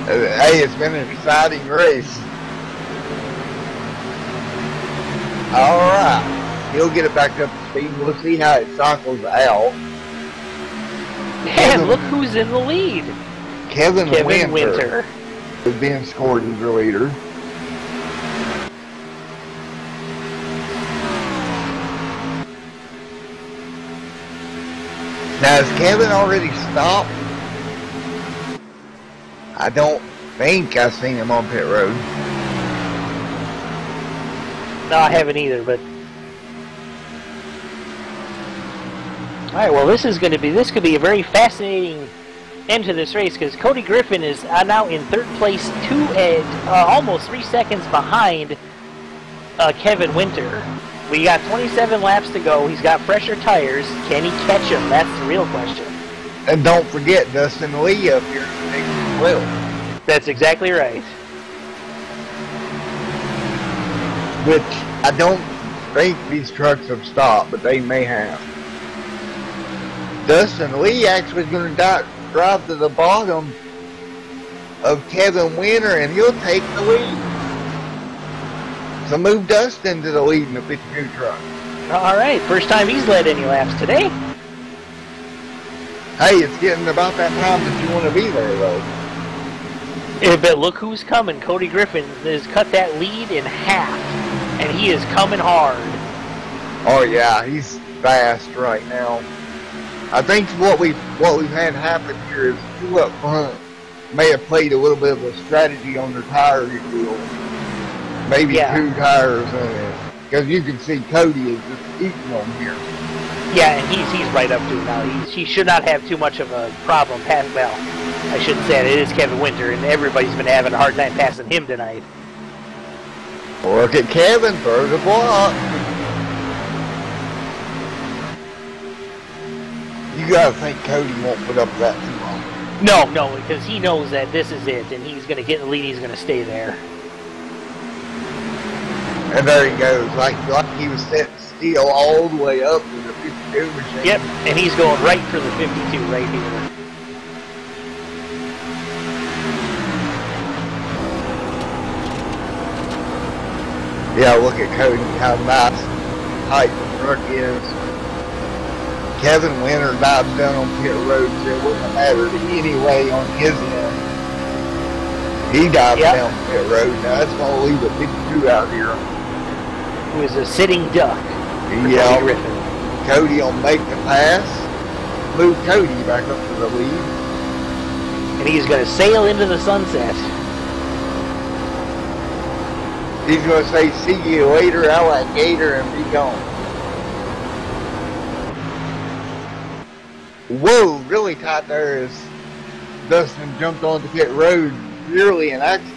Speaker 3: Hey, it's been an exciting race. Alright, he'll get it back up to speed. We'll see how it cycles out.
Speaker 4: And look who's in the lead.
Speaker 3: Kevin
Speaker 4: Winter.
Speaker 3: Has been scored as the leader. Now, has Kevin already stopped? I don't think I've seen him on pit road.
Speaker 4: No, I haven't either, but... Alright, well this could be a very fascinating end to this race, because Cody Griffin is now in third place, almost 3 seconds behind Kevin Winter. We got 27 laps to go. He's got fresher tires. Can he catch him? That's the real question.
Speaker 3: And don't forget Dustin Lee up here as well.
Speaker 4: That's exactly right.
Speaker 3: Which I don't think these trucks have stopped, but they may have. Dustin Lee actually is going to drive to the bottom of Kevin Winter, and he'll take the lead. So move Dustin to the lead in the 52 truck.
Speaker 4: Alright, first time he's led any laps today.
Speaker 3: Hey, it's getting about that time that you want to be there, though.
Speaker 4: Yeah, but look who's coming. Cody Griffin has cut that lead in half, and he is coming hard.
Speaker 3: Oh yeah, he's fast right now. I think what we've had happen here is two up front may have played a little bit of a strategy on their tire deal. maybe
Speaker 4: Yeah.
Speaker 3: 2 tires in it. Because you can see Cody is just eating them here.
Speaker 4: Yeah, and he's right up to it now. He should not have too much of a problem. Well, I shouldn't say that. It is Kevin Winter, and everybody's been having a hard time passing him tonight.
Speaker 3: Look at Kevin, throw the block. You gotta think Cody won't put up with that too long.
Speaker 4: No, because he knows that this is it, and he's going to get the lead. He's going to stay there.
Speaker 3: And there he goes, like he was set still all the way up to the 52 machine.
Speaker 4: Yep, and he's going right for the 52 right here.
Speaker 3: Yeah, look at Cody, how nice tight the truck is. Kevin Winter dives down on pit road, so it wouldn't matter anyway on his end. He dives down pit road. Now that's going to leave a 52 out here.
Speaker 4: Who is a sitting duck.
Speaker 3: Yeah.
Speaker 4: Cody Griffin.
Speaker 3: Cody will make the pass, move Cody back up to the lead.
Speaker 4: And he's going to sail into the sunset.
Speaker 3: He's going to say, see you later, alligator, and be gone. Whoa, really tight there as Dustin jumped onto pit road, nearly an accident.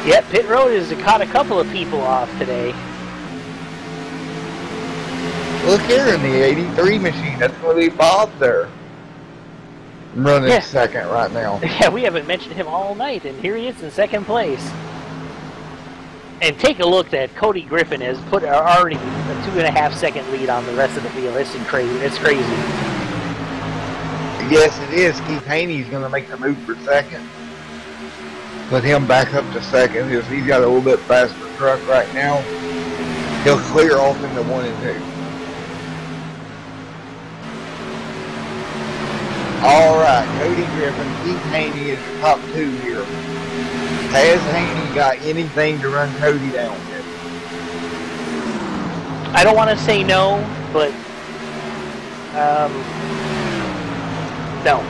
Speaker 4: Yep, pit road has caught a couple of people off today.
Speaker 3: Look here in the 83 machine, that's going to be Bob there. Running second right now.
Speaker 4: Yeah, we haven't mentioned him all night, and here he is in second place. And take a look that Cody Griffin has put already a 2.5 second lead on the rest of the field. It's crazy. It's crazy.
Speaker 3: Yes, it is. Keith Haney's going to make the move for second. Put him back up to second. He's got a little bit faster truck right now. He'll clear off into 1 and 2. All right, Cody Griffin, Keith Haney is the top 2 here. Has Haney got anything to run Cody down with?
Speaker 4: I don't want to say no, but no.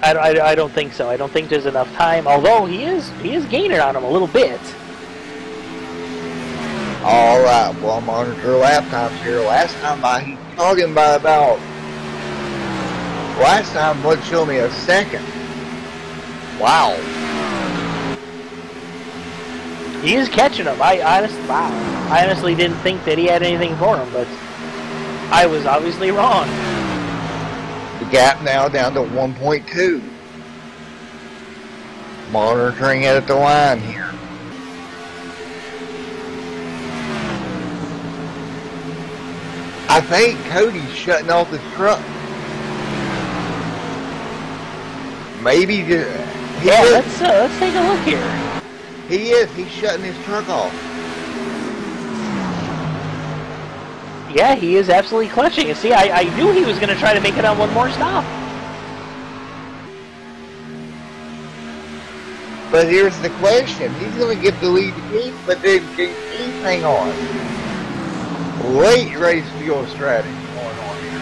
Speaker 4: I don't think so. I don't think there's enough time. Although he is gaining on him a little bit.
Speaker 3: All right, well, I'll monitor lap times here. Last time he's talking by about. Last time would show me a second. Wow.
Speaker 4: He is catching him. I honestly didn't think that he had anything for him, but I was obviously wrong.
Speaker 3: The gap now down to 1.2. Monitoring it at the line here. I think Cody's shutting off his truck. Maybe
Speaker 4: let's take a look here.
Speaker 3: He is. He's shutting his truck off.
Speaker 4: Yeah, he is absolutely clutching. And see, I knew he was going to try to make it on one more stop.
Speaker 3: But here's the question. He's going to get the lead to Keith, but then Keith hang on. Late race fuel strategy going on here.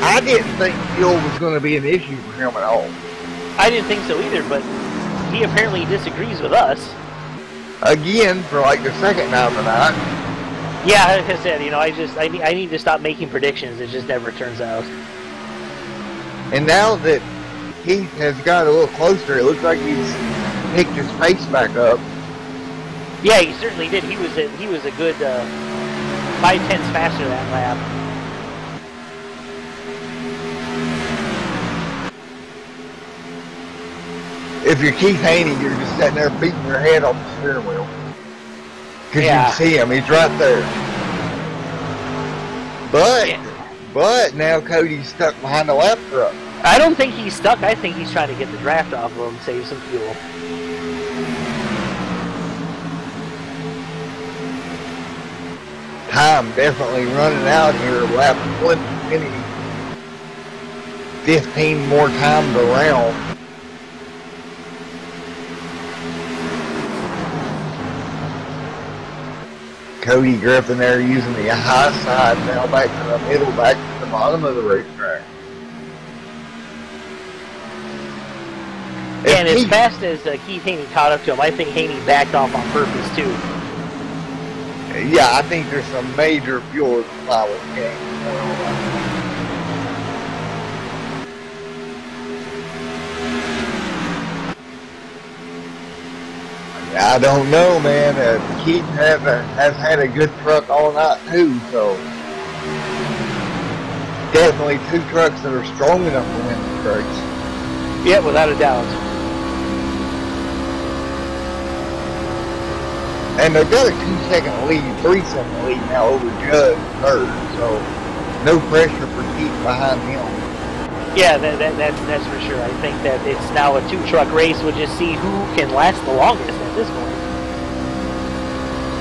Speaker 3: I didn't think fuel was going to be an issue for him at all.
Speaker 4: I didn't think so either, but he apparently disagrees with us.
Speaker 3: Again, for like the second time tonight.
Speaker 4: Yeah, like I said, you know, I need to stop making predictions. It just never turns out.
Speaker 3: And now that Keith has got a little closer, it looks like he's picked his pace back up.
Speaker 4: Yeah, he certainly did. He was a good 5/10 faster that lap.
Speaker 3: If you're Keith Haney, you're just sitting there beating your head on the steering wheel. Because you can see him, he's right there. But now Cody's stuck behind the lap truck.
Speaker 4: I don't think he's stuck. I think he's trying to get the draft off of him and save some fuel.
Speaker 3: Time definitely running out here. Lap 120. 15 more times around. Cody Griffin there using the high side now back to the middle, back to the bottom of the racetrack.
Speaker 4: And as fast as Keith Haney caught up to him, I think Haney backed off on purpose too.
Speaker 3: Yeah, I think there's some major fuel supply with the game. I don't know, man. Keith has had a good truck all night too, so definitely two trucks that are strong enough to win the trucks.
Speaker 4: Yeah, without a doubt.
Speaker 3: And they've got a 2-second lead, 3-second lead now over Judd third, so no pressure for Keith behind him.
Speaker 4: Yeah, that's for sure. I think that it's now a two-truck race. We'll just see who can last the longest at this point.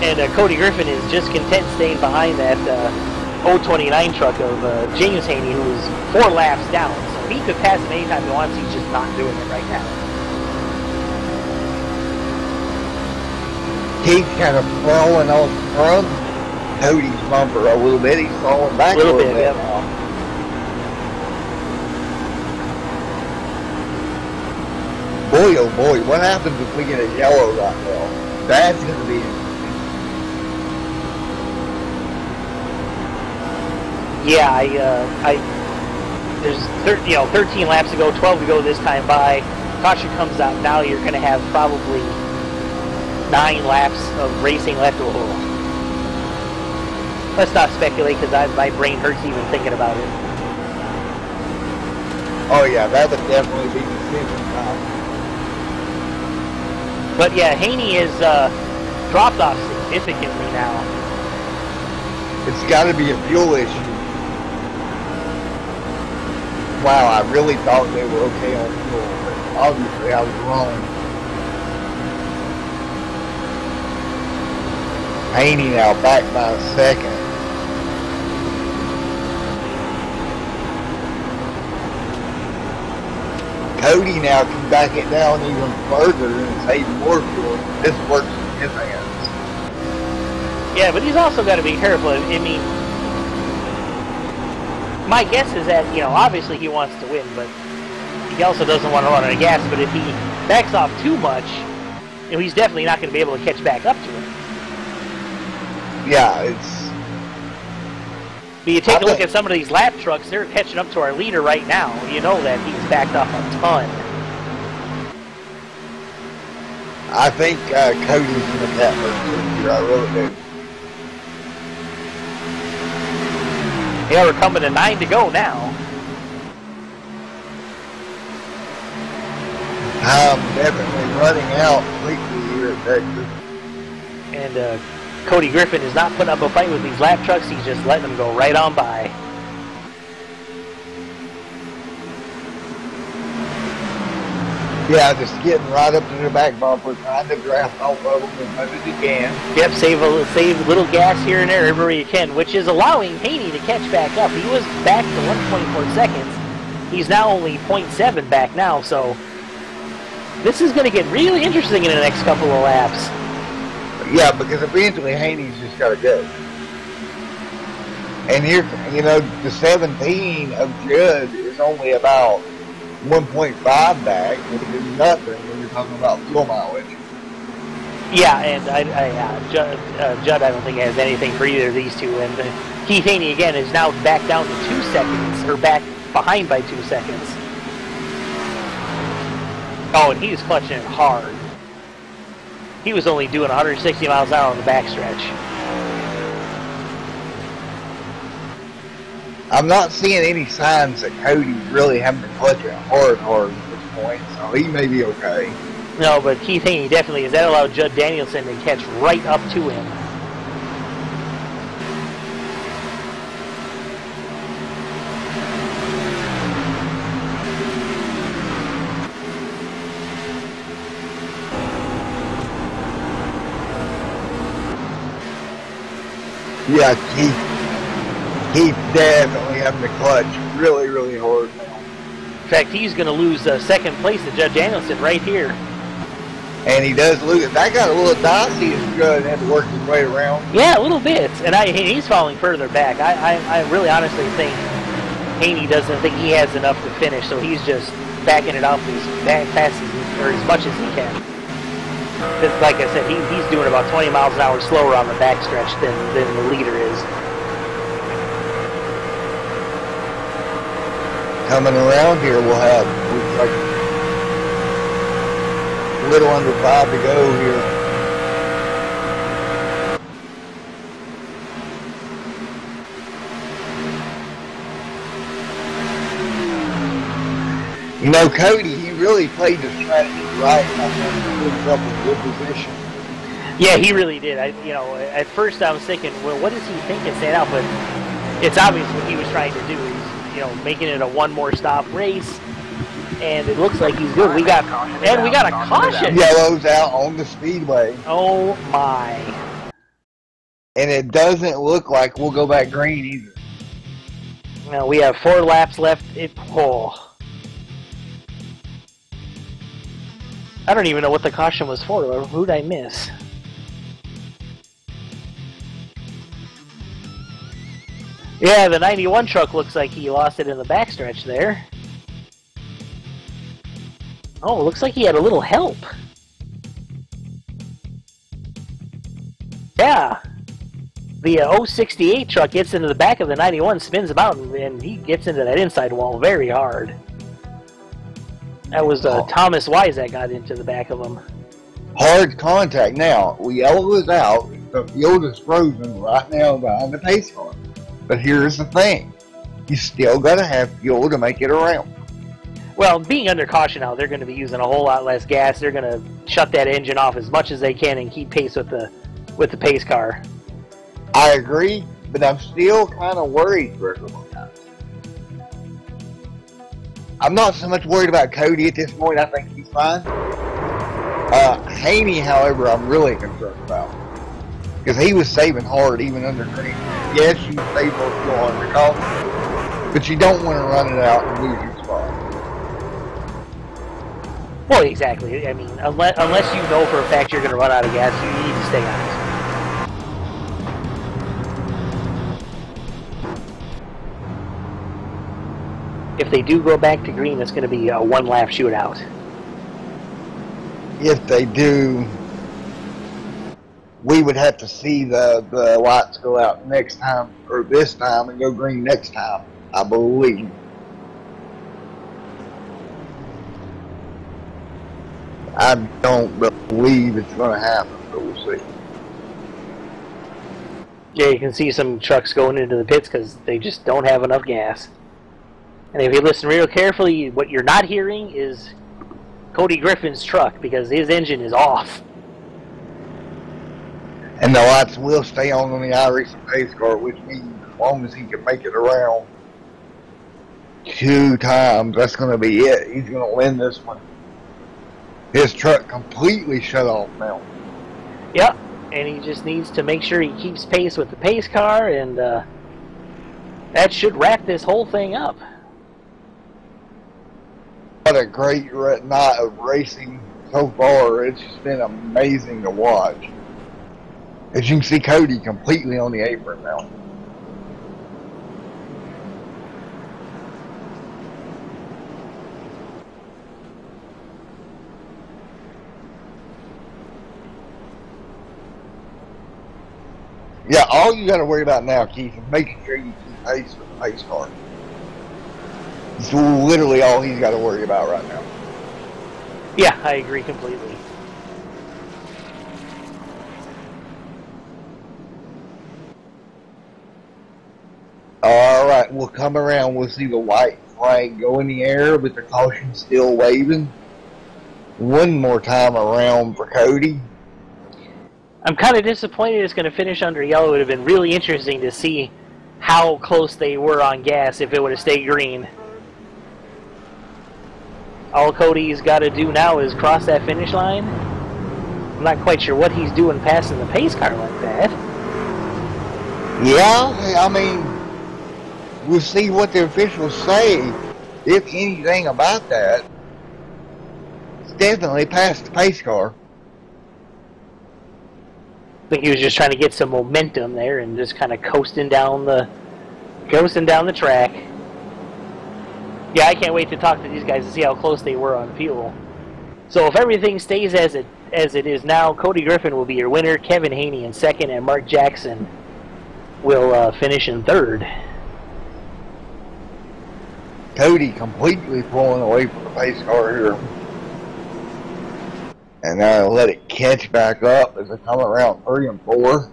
Speaker 4: And Cody Griffin is just content staying behind that 029 truck of James Haney, who is 4 laps down. So he could pass him anytime he wants. He's just not doing it right now.
Speaker 3: Keith kind of falling off from Cody's bumper a little bit. He's falling back a little bit
Speaker 4: yeah.
Speaker 3: now. Boy, oh boy, what happens if we get a yellow right now? That's going to be interesting.
Speaker 4: Yeah, there's 13 laps to go, 12 to go this time by. Caution comes out now. You're going to have probably 9 laps of racing left. Oh. Let's not speculate because my brain hurts even thinking about it.
Speaker 3: Oh yeah, that would definitely be decision time.
Speaker 4: But yeah, Haney is dropped off significantly now.
Speaker 3: It's got to be a fuel issue. Wow, I really thought they were okay on fuel, but obviously I was wrong. Haney now back by a second. Cody now can back it down even further and save more fuel. This works in his hands.
Speaker 4: Yeah, but he's also got to be careful. I mean, my guess is that, obviously he wants to win, but he also doesn't want to run out of gas. But if he backs off too much, he's definitely not going to be able to catch back up to him.
Speaker 3: Yeah, it's...
Speaker 4: But you take a look at some of these lap trucks, they're catching up to our leader right now. You know that he's backed off a ton.
Speaker 3: I think Cody's going to catch her here, I really do.
Speaker 4: Yeah, we're coming to 9 to go now.
Speaker 3: I'm definitely running out quickly here at Texas.
Speaker 4: And Cody Griffin is not putting up a fight with these lap trucks. He's just letting them go right on by.
Speaker 3: Yeah, just getting right up to the back bumper, trying to draft off of them as much as you can.
Speaker 4: Yep, save a little gas here and there everywhere you can, which is allowing Haney to catch back up. He was back to 1.4 seconds. He's now only 0.7 back now, so this is going to get really interesting in the next couple of laps.
Speaker 3: Yeah, because eventually Haney's just got to go. And here, the 17 of Judd is only about 1.5 back, which is nothing when you're talking about fuel mileage.
Speaker 4: Yeah, and Judd I don't think has anything for either of these two. And Keith Haney, again, is now back down to 2 seconds, or back behind by 2 seconds. Oh, and he's clutching it hard. He was only doing 160 miles an hour on the backstretch.
Speaker 3: I'm not seeing any signs that Cody's really having to clutch it hard at this point, so he may be okay.
Speaker 4: No, but Keith Haney definitely is. That allowed Judd Danielson to catch right up to him.
Speaker 3: Yeah, Keith definitely having to clutch really, really hard now.
Speaker 4: In fact, he's going to lose second place to Judd Danielson right here.
Speaker 3: And he does lose it. That got a little dicey as Judd had to work his way around.
Speaker 4: Yeah, a little bit. And he's falling further back. I really honestly think Haney doesn't think he has enough to finish, so he's just backing it up as fast or as much as he can. Like I said, he's doing about 20 miles an hour slower on the backstretch than the leader is.
Speaker 3: Coming around here, we'll have like a little under 5 to go here. You know, Cody, he really played the strategy right. I think he put himself in a good position.
Speaker 4: Yeah, he really did. At first I was thinking, well, what does he think is staying out? But it's obvious what he was trying to do. He's, making it a one more stop race, and it looks like he's good. We got a caution.
Speaker 3: Yellow's out on the speedway.
Speaker 4: Oh my!
Speaker 3: And it doesn't look like we'll go back green either.
Speaker 4: Now we have 4 laps left. I don't even know what the caution was for. Who'd I miss? Yeah, the 91 truck looks like he lost it in the backstretch there. Oh, looks like he had a little help. Yeah. The 068 truck gets into the back of the 91, spins about, and he gets into that inside wall very hard. That was Thomas Wise that got into the back of him.
Speaker 3: Hard contact. Now, Yellow is out. The field is frozen right now behind the pace car. But here's the thing. You still got to have fuel to make it around.
Speaker 4: Well, being under caution now, they're going to be using a whole lot less gas. They're going to shut that engine off as much as they can and keep pace with the pace car.
Speaker 3: I agree, but I'm still kind of worried for everyone else. I'm not so much worried about Cody at this point. I think he's fine. Haney, however, I'm really concerned about. Because he was saving hard even under green. Yes, you save more fuel under caution, but you don't want to run it out and lose your spot.
Speaker 4: Well, exactly. I mean, unless you know for a fact you're going to run out of gas, you need to stay on it. If they do go back to green, it's going to be a one-lap shootout.
Speaker 3: If they do, we would have to see the lights go out next time, or this time, and go green next time, I believe. I don't believe it's going to happen, but we'll see.
Speaker 4: Yeah, you can see some trucks going into the pits because they just don't have enough gas. And if you listen real carefully, what you're not hearing is Cody Griffin's truck because his engine is off.
Speaker 3: And the lights will stay on the iRacing pace car, which means as long as he can make it around 2 times, that's going to be it. He's going to win this one. His truck completely shut off now.
Speaker 4: Yep, and he just needs to make sure he keeps pace with the pace car, and that should wrap this whole thing up.
Speaker 3: What a great night of racing so far. It's just been amazing to watch. As you can see, Cody completely on the apron now. Yeah, all you got to worry about now, Keith, is making sure you keep pace with the pace car. It's literally all he's got to worry about right now.
Speaker 4: Yeah, I agree completely.
Speaker 3: Alright, we'll come around. We'll see the white flag go in the air, but the caution still waving. One more time around for Cody.
Speaker 4: I'm kind of disappointed it's going to finish under yellow. It would have been really interesting to see how close they were on gas if it would have stayed green. All Cody's got to do now is cross that finish line. I'm not quite sure what he's doing passing the pace car like that.
Speaker 3: Yeah, I mean, we'll see what the officials say, if anything, about that. It's definitely past the pace car.
Speaker 4: I think he was just trying to get some momentum there and just kind of coasting down the track. Yeah, I can't wait to talk to these guys to see how close they were on fuel. So if everything stays as it is now, Cody Griffin will be your winner, Kevin Haney in second, and Mark Jackson will finish in third.
Speaker 3: Cody completely pulling away from the pace car here. And now I'll let it catch back up as they come around 3 and 4.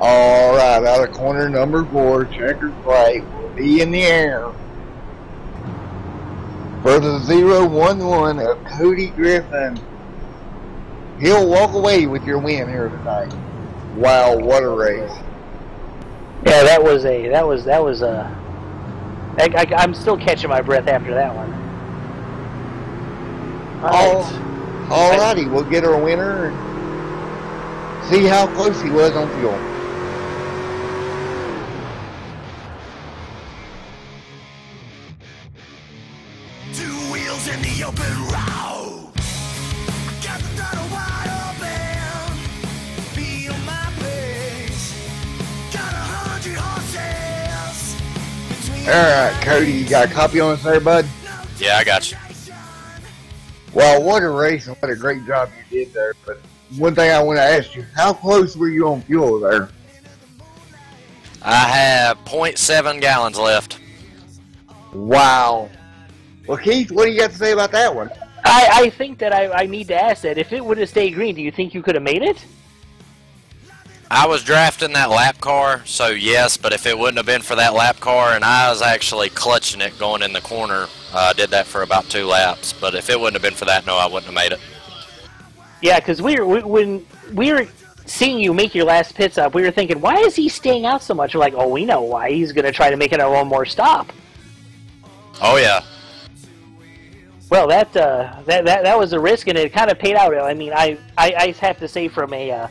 Speaker 3: Alright, out of corner number 4, checkered flag will be in the air for the 0-1-1 of Cody Griffin. He'll walk away with your win here tonight. Wow, what a race.
Speaker 4: Yeah, I'm still catching my breath after that one.
Speaker 3: Alrighty, we'll get our winner and see how close he was on fuel.
Speaker 2: Two wheels in the open road. Got the throttle wide open. Feel my pace. Got 100 horses.
Speaker 3: Alright, Cody, you got a copy on us there, bud?
Speaker 6: Yeah, I got you.
Speaker 3: Well, what a race and what a great job you did there. But one thing I want to ask you, how close were you on fuel there?
Speaker 6: I have 0.7 gallons left.
Speaker 3: Wow. Well, Keith, what do you got to say about that one?
Speaker 4: I think that I need to ask that. If it would have stayed green, do you think you could have made it?
Speaker 6: I was drafting that lap car, so yes, but if it wouldn't have been for that lap car, and I was actually clutching it going in the corner, I did that for about 2 laps, but if it wouldn't have been for that, no, I wouldn't have made it.
Speaker 4: Yeah, because when we were seeing you make your last pit stop, we were thinking, why is he staying out so much? We're like, oh, we know why. He's going to try to make it one more stop.
Speaker 6: Oh, yeah.
Speaker 4: Well, that was a risk, and it kind of paid out. I mean, I have to say from a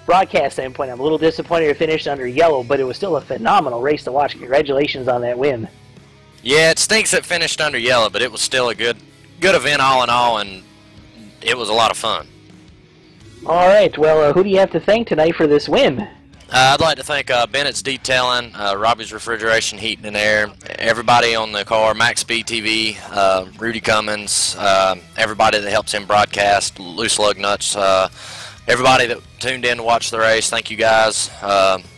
Speaker 4: broadcast standpoint, I'm a little disappointed it finished under yellow, but it was still a phenomenal race to watch. Congratulations on that win.
Speaker 6: Yeah, it stinks it finished under yellow, but it was still a good event all in all, and it was a lot of fun.
Speaker 4: All right, well, who do you have to thank tonight for this win?
Speaker 6: I'd like to thank Bennett's Detailing, Robbie's Refrigeration, Heating and Air, everybody on the car, MaxSpeedTV, Rudy Cummins, everybody that helps him broadcast, Loose LUGNUTS, everybody that tuned in to watch the race. Thank you guys.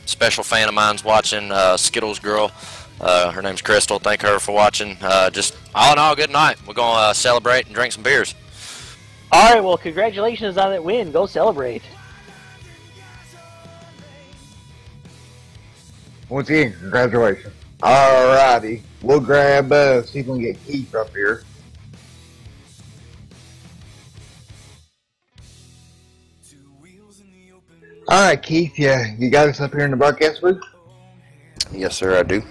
Speaker 6: Special fan of mine's watching, Skittles Girl. Her name's Crystal. Thank her for watching. Just all in all, good night. We're going to celebrate and drink some beers.
Speaker 4: All right, well, congratulations on that win. Go celebrate.
Speaker 3: Once again, congratulations. Alrighty, we'll grab, see if we can get Keith up here. Alright, Keith, you got us up here in the broadcast booth?
Speaker 5: Yes, sir, I do.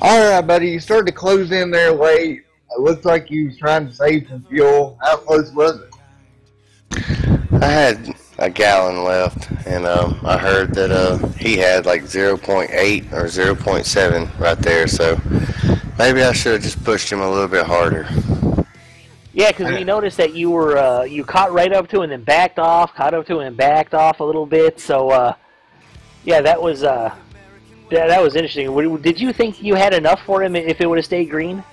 Speaker 3: Alright, buddy, you started to close in there late. It looks like you was trying to save some fuel. How close was it?
Speaker 5: I had a gallon left, and I heard that he had like 0.8 or 0.7 right there, so maybe I should have just pushed him a little bit harder.
Speaker 4: Yeah, because we noticed that you were you caught right up to him and then backed off, caught up to him and backed off a little bit. So yeah, that was interesting. Did you think you had enough for him if it would have stayed green?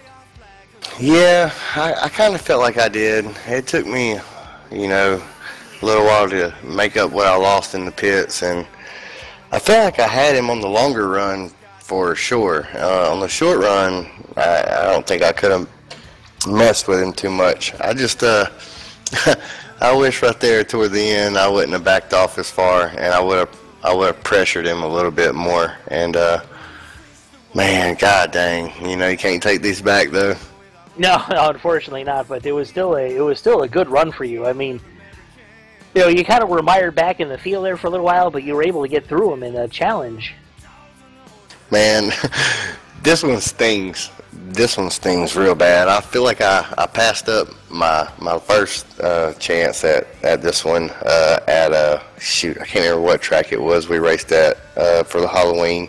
Speaker 5: Yeah, I kind of felt like I did. It took me, you know, a little while to make up what I lost in the pits, and I felt like I had him on the longer run for sure. On the short run, I don't think I could have messed with him too much. I just, I wish right there toward the end I wouldn't have backed off as far, and I would have pressured him a little bit more. And man, god dang, you know, you can't take these back though.
Speaker 4: No, unfortunately not. But it was still a good run for you. I mean, you know, you kind of were mired back in the field there for a little while, but you were able to get through them in a challenge.
Speaker 5: Man, this one stings. This one stings real bad. I feel like I passed up my first chance at this one at shoot, I can't remember what track it was we raced at for the Halloween.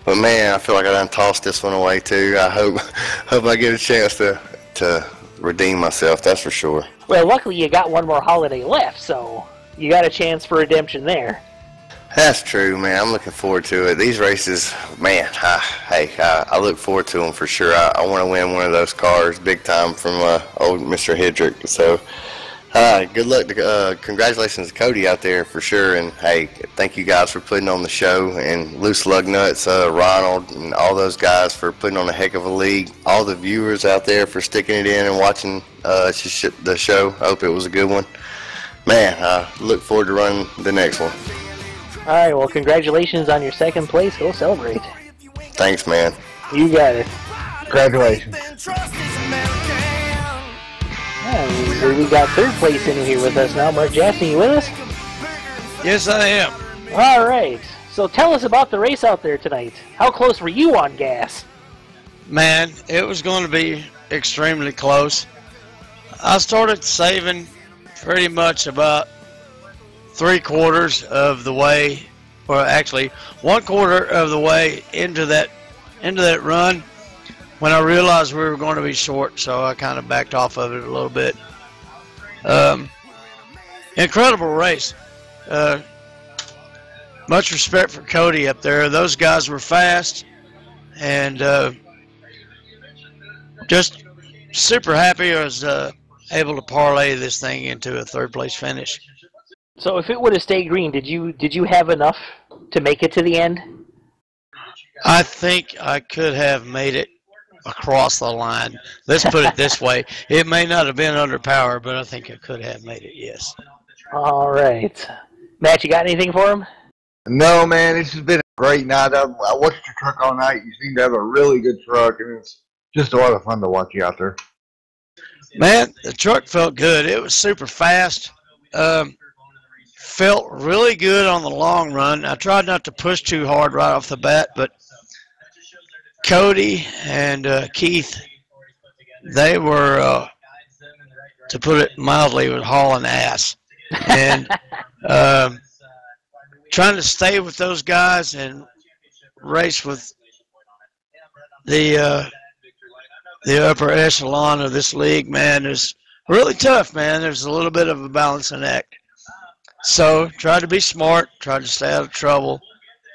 Speaker 5: But man, I feel like I done tossed this one away too. I hope I get a chance to redeem myself, that's for sure.
Speaker 4: Well, luckily you got one more holiday left, so you got a chance for redemption there.
Speaker 5: That's true, man. I'm looking forward to it. These races, man, I look forward to them for sure. I want to win one of those cars big time from old Mr. Hedrick. So, good luck. Congratulations to Cody out there for sure. And, hey, thank you guys for putting on the show. And Loose Lugnuts, Ronald, and all those guys for putting on a heck of a league. All the viewers out there for sticking it in and watching the show. I hope it was a good one. Man, I look forward to running the next one.
Speaker 4: All right, well, congratulations on your second place. Go celebrate.
Speaker 5: Thanks, man.
Speaker 4: You got it.
Speaker 3: Congratulations.
Speaker 4: Yeah, we got third place in here with us now. Mark Jackson, you with us?
Speaker 8: Yes, I am.
Speaker 4: All right. So tell us about the race out there tonight. How close were you on gas?
Speaker 8: Man, it was going to be extremely close. I started saving pretty much about 3/4 of the way, or actually 1/4 of the way into that run when I realized we were going to be short, so I kind of backed off of it a little bit. Incredible race. Much respect for Cody up there. Those guys were fast, and just super happy I was able to parlay this thing into a third place finish.
Speaker 4: So if it would have stayed green, did you have enough to make it to the end?
Speaker 8: I think I could have made it across the line. Let's put it this way. It may not have been under power, but I think I could have made it, yes.
Speaker 4: All right. Matt, you got anything for him?
Speaker 3: No, man, this has been a great night. I watched your truck all night. You seem to have a really good truck, and it's just a lot of fun to watch you out there.
Speaker 8: Man, the truck felt good. It was super fast. Felt really good on the long run. I tried not to push too hard right off the bat, but Cody and Keith, they were, to put it mildly, was hauling ass. And trying to stay with those guys and race with the upper echelon of this league, man, is really tough, man. There's a little bit of a balancing act. So tried to be smart, tried to stay out of trouble,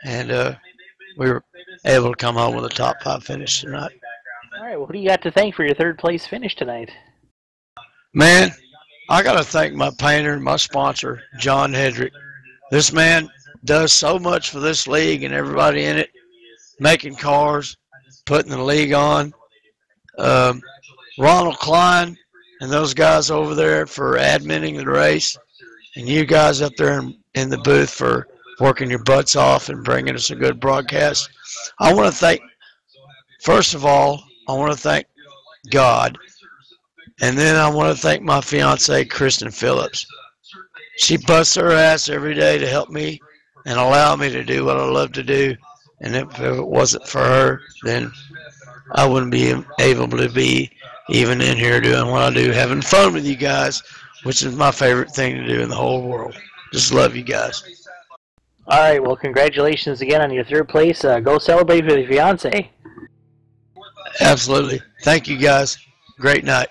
Speaker 8: and we were able to come home with a top 5 finish tonight.
Speaker 4: All right, well, who do you got to thank for your third place finish tonight?
Speaker 8: Man, I got to thank my painter, my sponsor, John Hedrick. This man does so much for this league and everybody in it, making cars, putting the league on. Ronald Klein and those guys over there for adminning the race. And you guys up there in the booth for working your butts off and bringing us a good broadcast. I want to thank, first of all, I want to thank God. And then I want to thank my fiancée, Kristen Phillips. She busts her ass every day to help me and allow me to do what I love to do. And if it wasn't for her, then I wouldn't be able to be even in here doing what I do, having fun with you guys, which is my favorite thing to do in the whole world. Just love you guys.
Speaker 4: All right, well, congratulations again on your third place. Go celebrate with your fiance.
Speaker 8: Absolutely. Thank you, guys. Great night.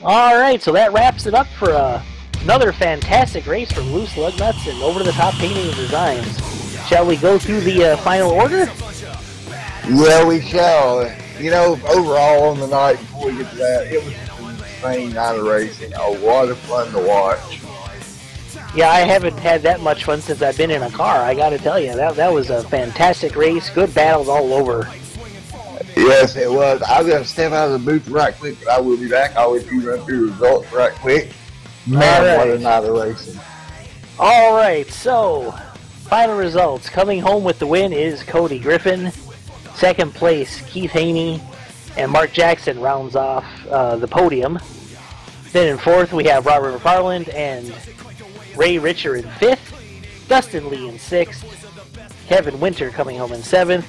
Speaker 4: All right, so that wraps it up for another fantastic race from Loose Lugnuts and Over the Top Painting and Designs. Shall we go through the final order?
Speaker 3: Yeah, we shall. You know, overall on the night, before we get to that, it was an insane night of racing. A lot of fun to watch.
Speaker 4: Yeah, I haven't had that much fun since I've been in a car. I got to tell you, that was a fantastic race. Good battles all over.
Speaker 3: Yes, it was. I was going to step out of the booth right quick, but I will be back. I'll let you run through the results right quick. Man,
Speaker 4: right.
Speaker 3: What a night of racing.
Speaker 4: All right, so final results. Coming home with the win is Cody Griffin. Second place, Keith Haney, and Mark Jackson rounds off the podium. Then in fourth, we have Robert McFarland and Ray Richer in fifth. Dustin Lee in sixth. Kevin Winter coming home in seventh.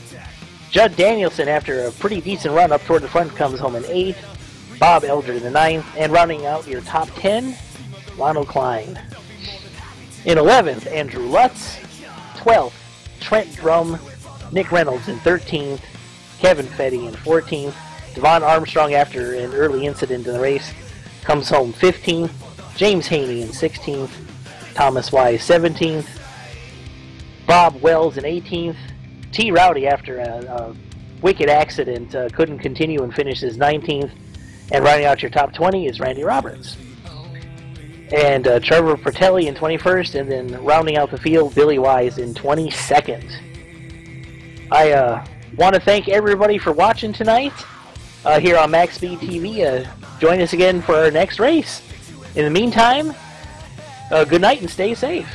Speaker 4: Judd Danielson, after a pretty decent run up toward the front, comes home in eighth. Bob Elder in the ninth. And rounding out your top 10, Ronald Klein. In 11th, Andrew Lutz. 12th, Trent Drum. Nick Reynolds in 13th, Kevin Fetty in 14th, Devon Armstrong, after an early incident in the race, comes home 15th, James Haney in 16th, Thomas Wise 17th, Bob Wells in 18th, T. Rowdy after a wicked accident couldn't continue and finishes 19th, and rounding out your top 20 is Randy Roberts. And Trevor Fratelli in 21st, and then rounding out the field, Billy Wise in 22nd. I want to thank everybody for watching tonight here on MaxSpeedTV. Join us again for our next race. In the meantime, good night and stay safe.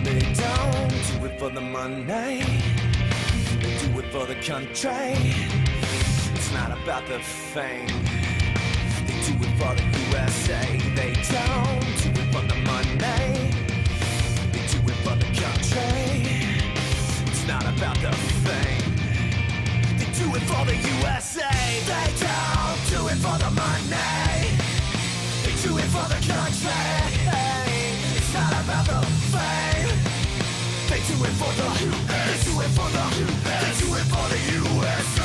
Speaker 2: They don't do it for the money, they do it for the country. It's not about the fame, they do it for the USA. They don't do it for the money, they do it for the country. It's not about the fame, they do it for the USA. They don't do it for the money, they do it for the country. It's not about the fame, they do it for the, they do it for the, they do it for the USA.